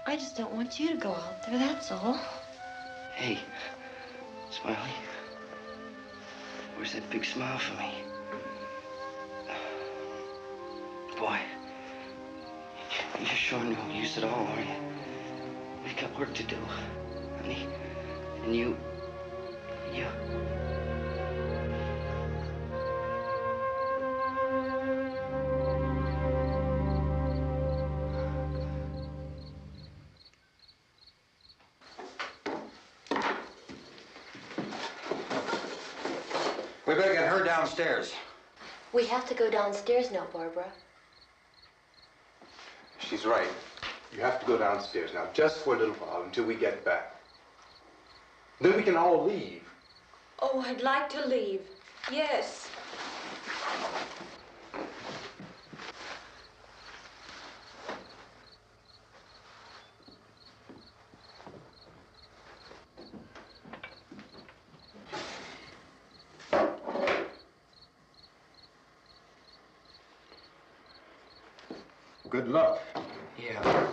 I just don't want you to go out there, that's all. Hey, Smiley. Where's that big smile for me? Boy, you're sure no use at all, are you? We've got work to do, honey. And you... We better get her downstairs. We have to go downstairs now, Barbara. She's right. You have to go downstairs now, just for a little while, until we get back. Then we can all leave. Oh, I'd like to leave. Yes. Good luck. Yeah.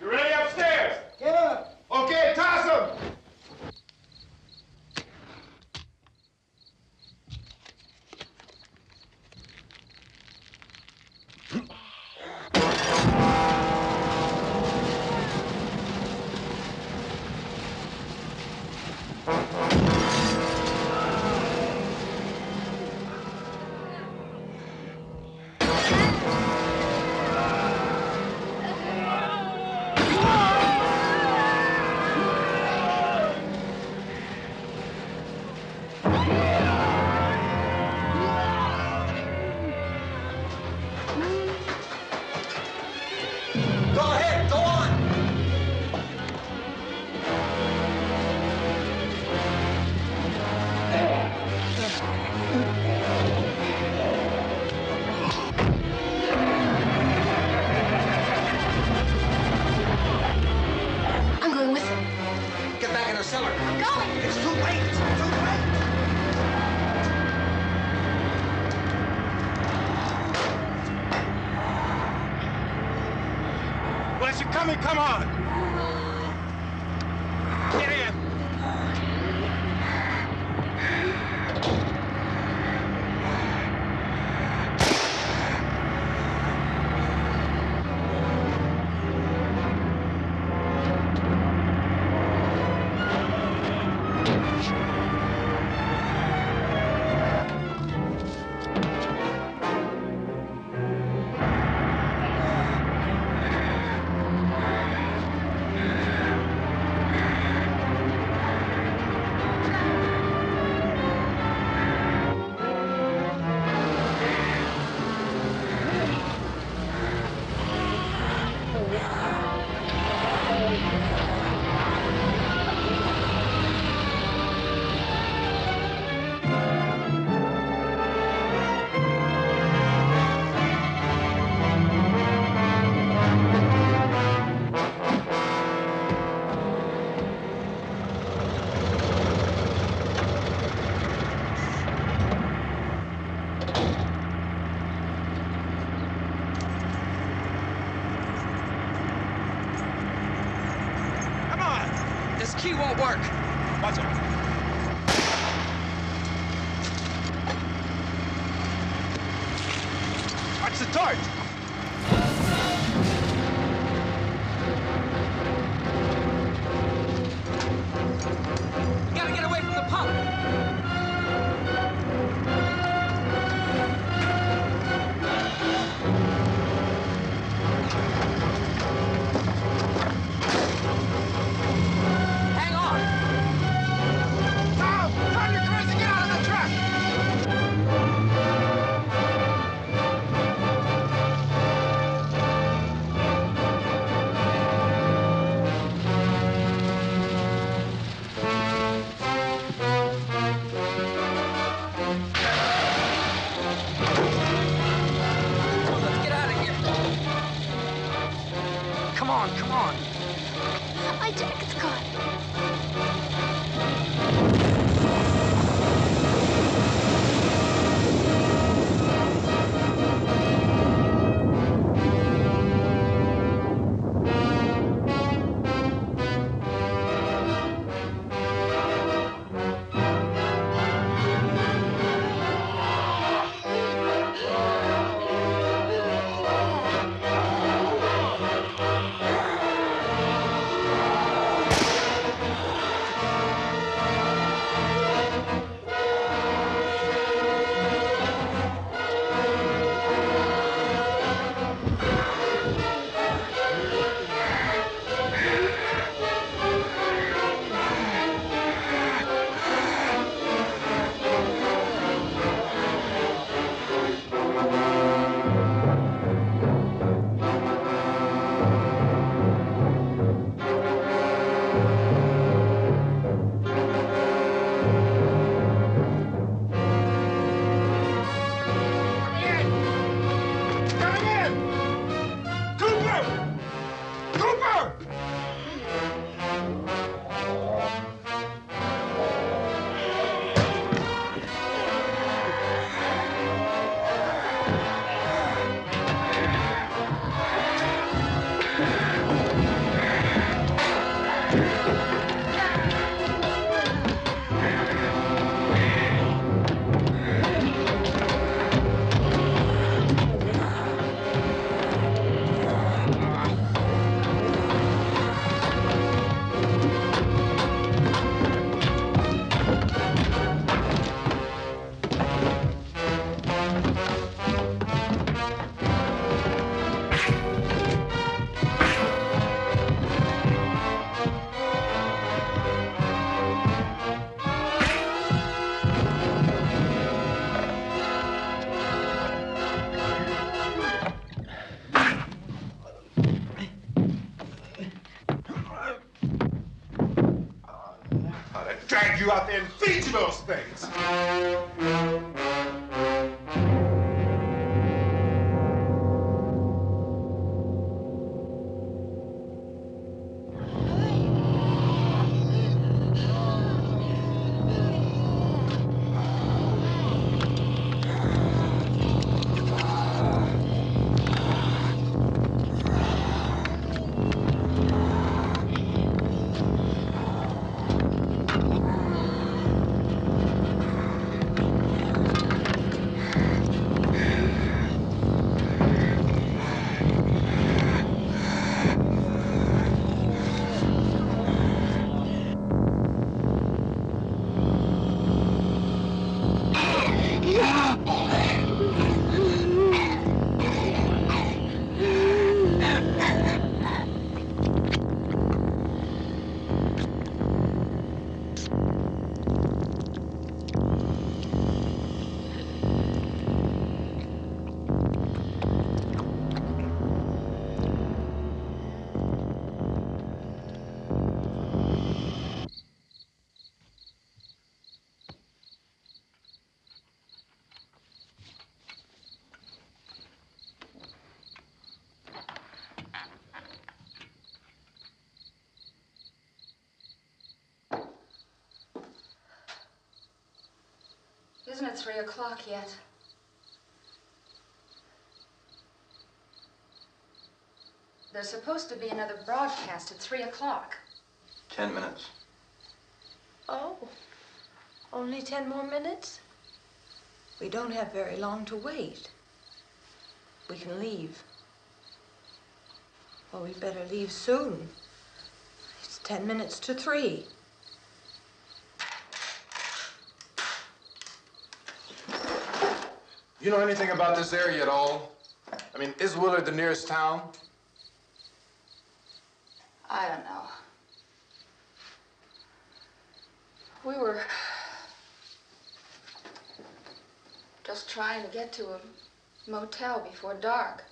You ready upstairs? Yeah. Okay, toss him. I'm going with him. Get back in the cellar. I'm going. It's too late. It's too late. Well, as you're coming, come on. Get in. key won't work. Watch it. Watch the torch. You gotta get away from the pump. Hang on. Tom! Tom, you're crazy! Get out of the truck! Let's get out of here. Come on, come on. My jacket's caught. Drag you out there and feed you those things. Isn't it 3 o'clock yet? There's supposed to be another broadcast at 3 o'clock. 10 minutes. Oh, only 10 more minutes? We don't have very long to wait. We can leave. Well, we'd better leave soon. It's 10 minutes to 3. You know anything about this area at all? I mean, is Willard the nearest town? I don't know. We were just trying to get to a motel before dark.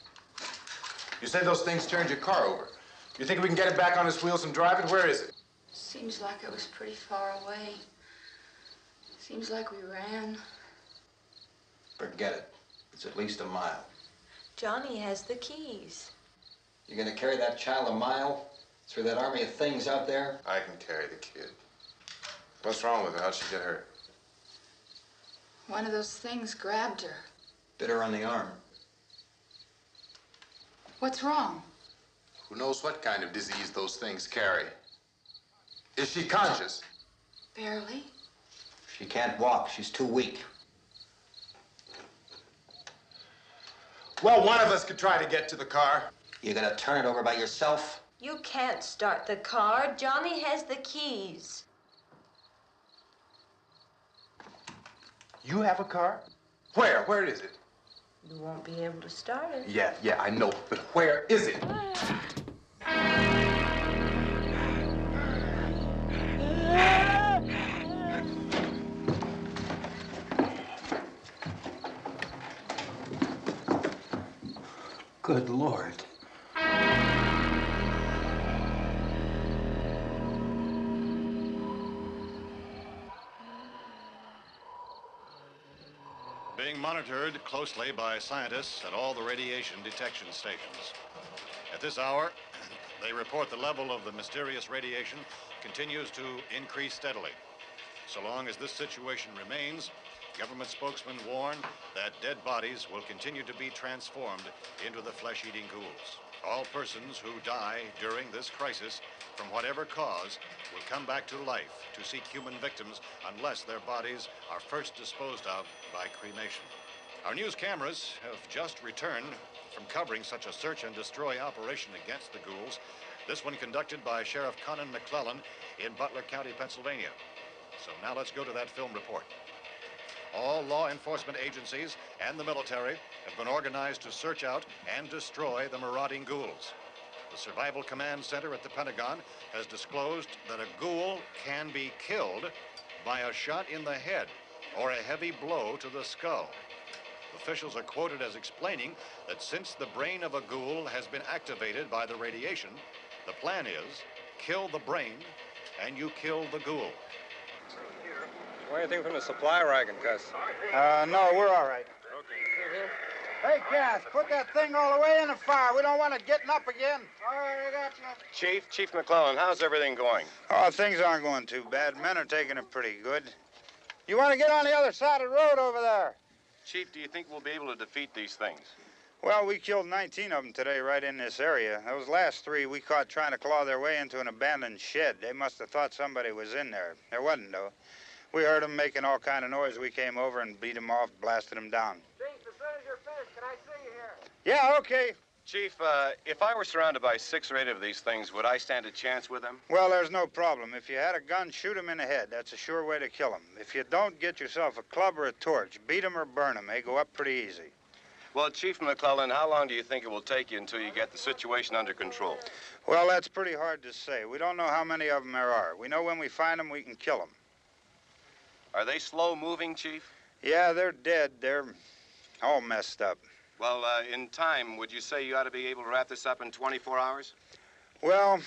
You said those things turned your car over. You think we can get it back on its wheels and drive it? Where is it? Seems like it was pretty far away. Seems like we ran. Forget it. It's at least a mile. Johnny has the keys. You're gonna carry that child a mile through that army of things out there? I can carry the kid. What's wrong with her? How'd she get hurt? One of those things grabbed her. Bit her on the arm. What's wrong? Who knows what kind of disease those things carry? Is she conscious? Barely. She can't walk. She's too weak. Well, one of us could try to get to the car. You gonna turn it over by yourself? You can't start the car. Johnny has the keys. You have a car? Where? Where is it? You won't be able to start it. Yeah, I know. But where is it? Good Lord. Being monitored closely by scientists at all the radiation detection stations. At this hour, they report the level of the mysterious radiation continues to increase steadily. So long as this situation remains, government spokesmen warn that dead bodies will continue to be transformed into the flesh-eating ghouls. All persons who die during this crisis, from whatever cause, will come back to life to seek human victims unless their bodies are first disposed of by cremation. Our news cameras have just returned from covering such a search and destroy operation against the ghouls, this one conducted by Sheriff Conan McClellan in Butler County, Pennsylvania. So now let's go to that film report. All law enforcement agencies and the military have been organized to search out and destroy the marauding ghouls. The Survival Command Center at the Pentagon has disclosed that a ghoul can be killed by a shot in the head or a heavy blow to the skull. Officials are quoted as explaining that since the brain of a ghoul has been activated by the radiation, the plan is kill the brain and you kill the ghoul. Anything from the supply wagon, Gus? No, we're all right. Hey, Cass, put that thing all the way in the fire. We don't want it getting up again. All right, I got you. Chief McClellan, how's everything going? Oh, things aren't going too bad. Men are taking it pretty good. You want to get on the other side of the road over there? Chief, do you think we'll be able to defeat these things? Well, we killed 19 of them today right in this area. Those last 3 we caught trying to claw their way into an abandoned shed. They must have thought somebody was in there. There wasn't, though. We heard them making all kind of noise. We came over and beat them off, blasted them down. Chief, as soon as you're finished, can I see you here? Yeah, okay. Chief, if I were surrounded by 6 or 8 of these things, would I stand a chance with them? Well, there's no problem. If you had a gun, shoot them in the head. That's a sure way to kill them. If you don't, get yourself a club or a torch. Beat them or burn them. They go up pretty easy. Well, Chief McClellan, how long do you think it will take you until you get the situation under control? Well, that's pretty hard to say. We don't know how many of them there are. We know when we find them, we can kill them. Are they slow-moving, Chief? Yeah, they're dead. They're all messed up. Well, in time, would you say you ought to be able to wrap this up in 24 hours? Well,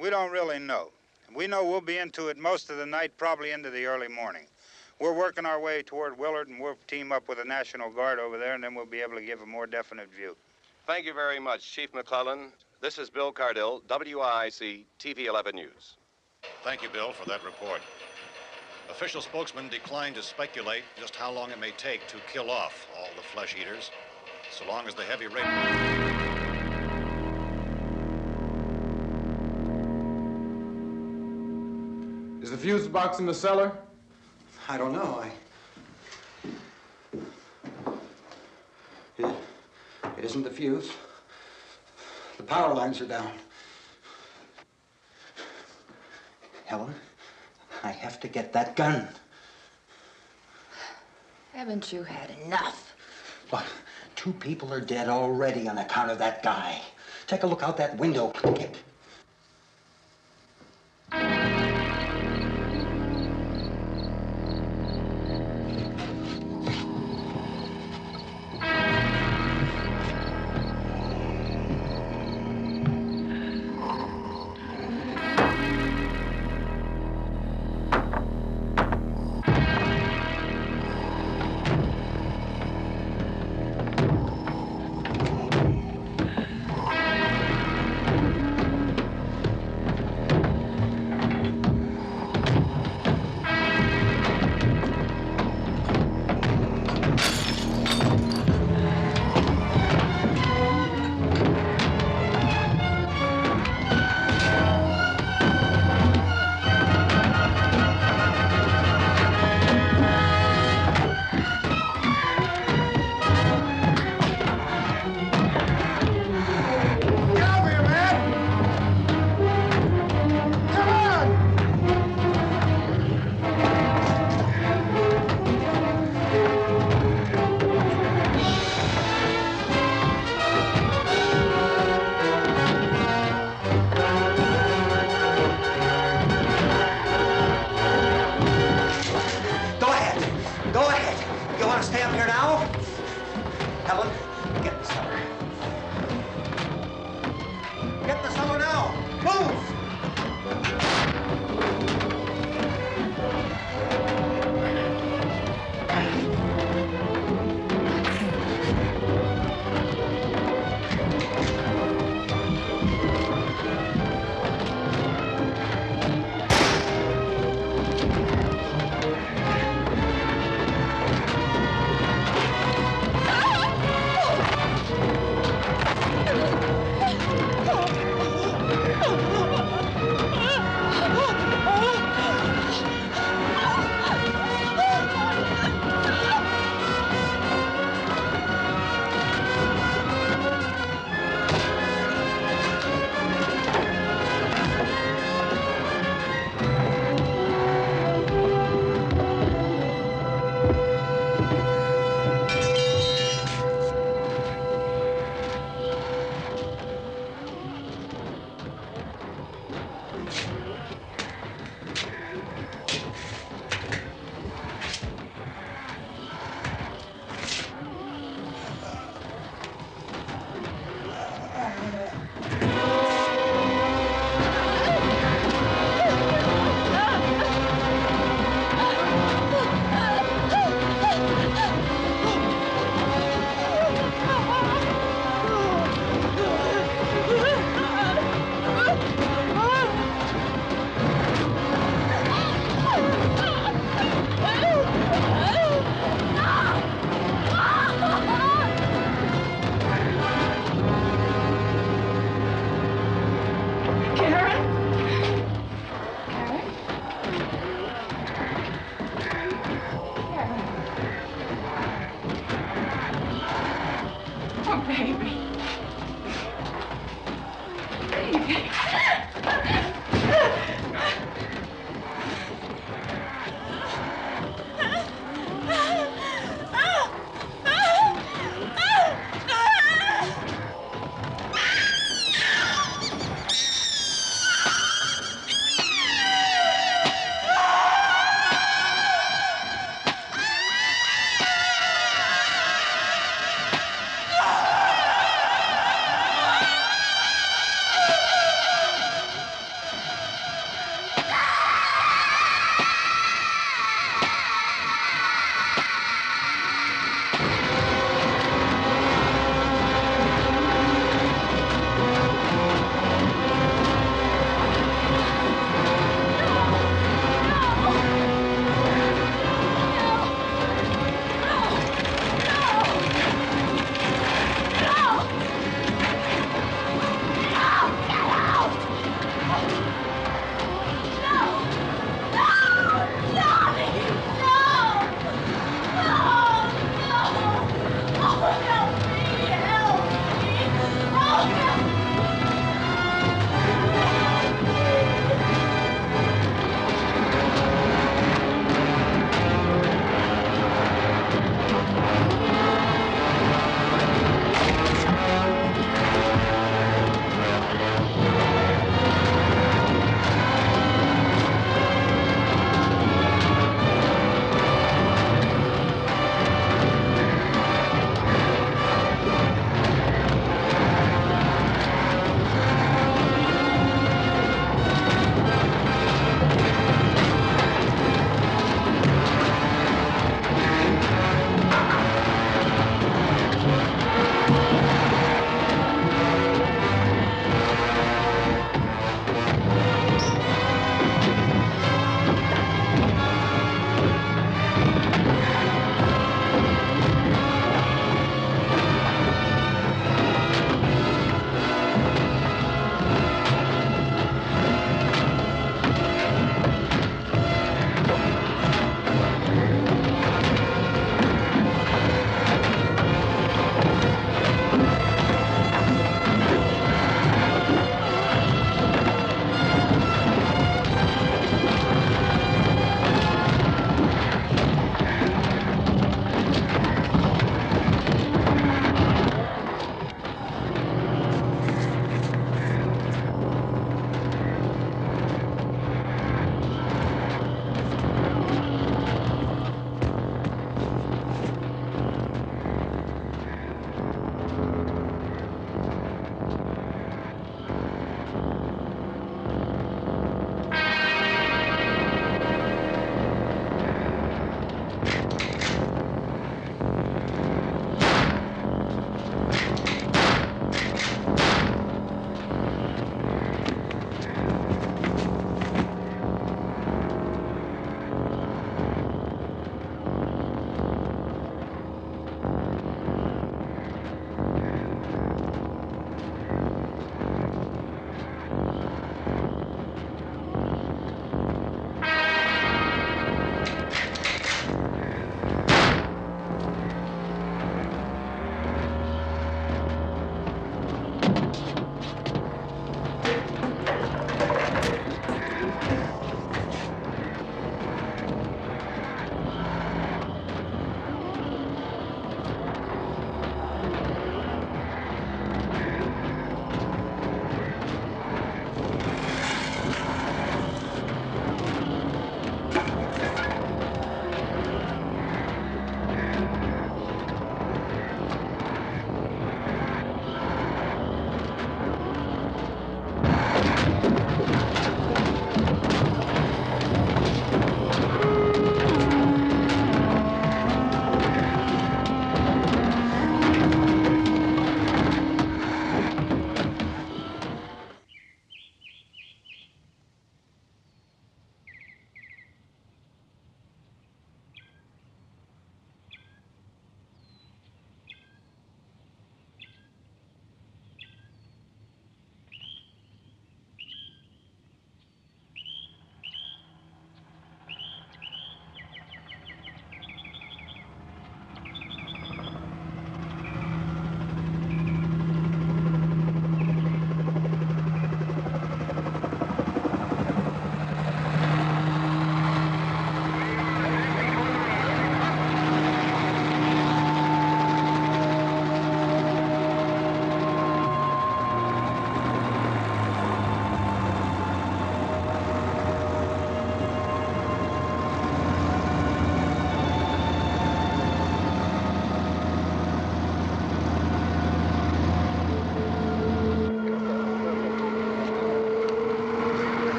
we don't really know. We know we'll be into it most of the night, probably into the early morning. We're working our way toward Willard, and we'll team up with the National Guard over there, and then we'll be able to give a more definite view. Thank you very much, Chief McClellan. This is Bill Cardill, WIC TV 11 News. Thank you, Bill, for that report. Official spokesmen declined to speculate just how long it may take to kill off all the flesh eaters, so long as the heavy rate... Is the fuse box in the cellar? I don't know. It isn't the fuse. The power lines are down. Helen, I have to get that gun. Haven't you had enough? Look, 2 people are dead already on account of that guy. Take a look out that window.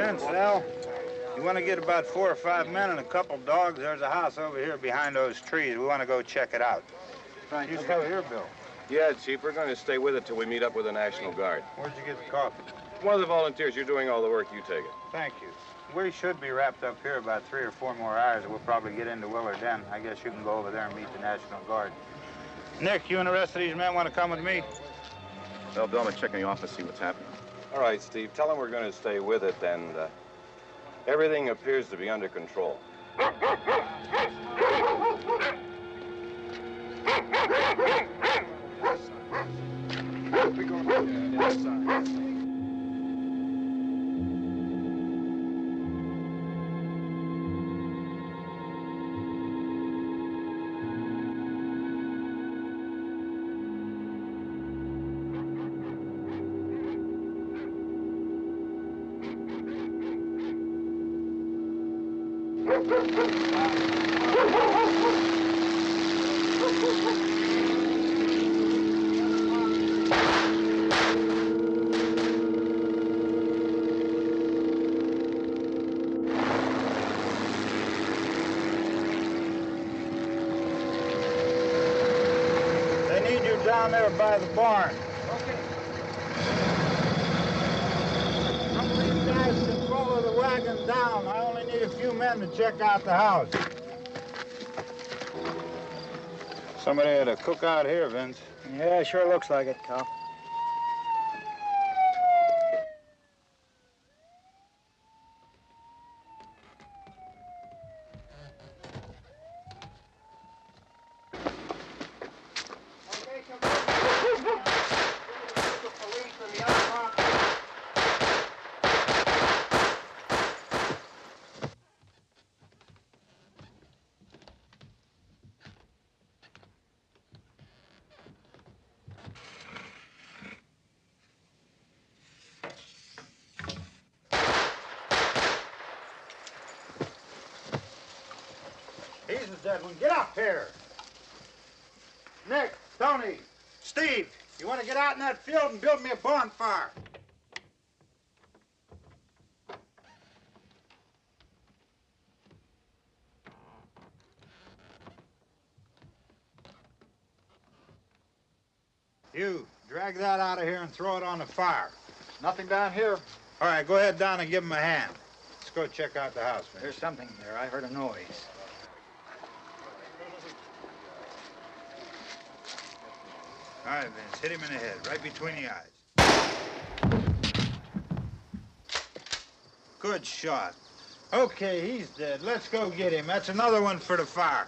Vince, Al, you want to get about 4 or 5 men and a couple dogs? There's a house over here behind those trees. We want to go check it out. Right. You still here, Bill? Yeah, Chief, we're going to stay with it till we meet up with the National Guard. Where'd you get the coffee? One of the volunteers, you're doing all the work, you take it. Thank you. We should be wrapped up here about 3 or 4 more hours, and we'll probably get into Willard then. I guess you can go over there and meet the National Guard. Nick, you and the rest of these men want to come with me? Well, Bill, I'm gonna check in the office, see what's happening. All right, Steve, tell them we're going to stay with it, and everything appears to be under control. They need you down there by the barn. Okay. Some of these guys can follow the wagon down. I only need a few men to check out the house. Somebody had a cookout here, Vince. Yeah, sure looks like it, Cal. He's the dead one. Get up here. Nick, Tony, Steve, you want to get out in that field and build me a bonfire? You, drag that out of here and throw it on the fire. Nothing down here. All right, go ahead down and give him a hand. Let's go check out the house, Vince. There's something there. I heard a noise. All right, Vince, hit him in the head, right between the eyes. Good shot. Okay, he's dead. Let's go get him. That's another one for the fire.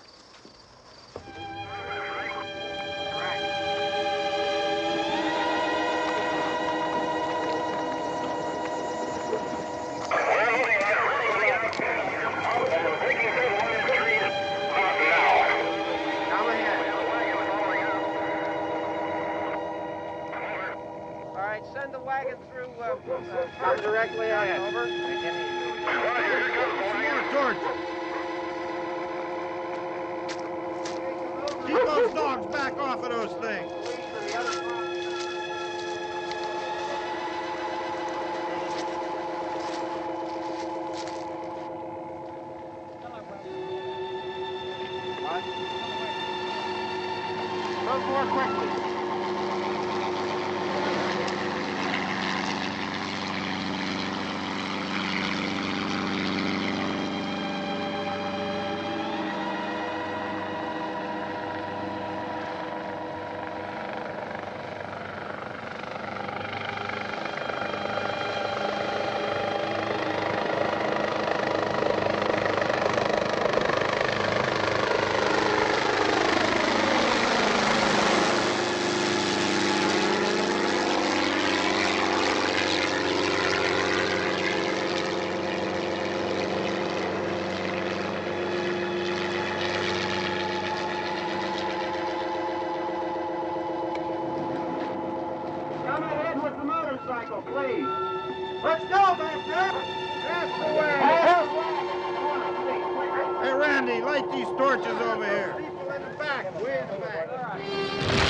Send the wagon through, come directly ahead. Over. Keep those dogs back off of those things. Move more quickly. Please. Let's go, back there. That's the way. Hey, Randy, light these torches over here. People in the back, way in the back.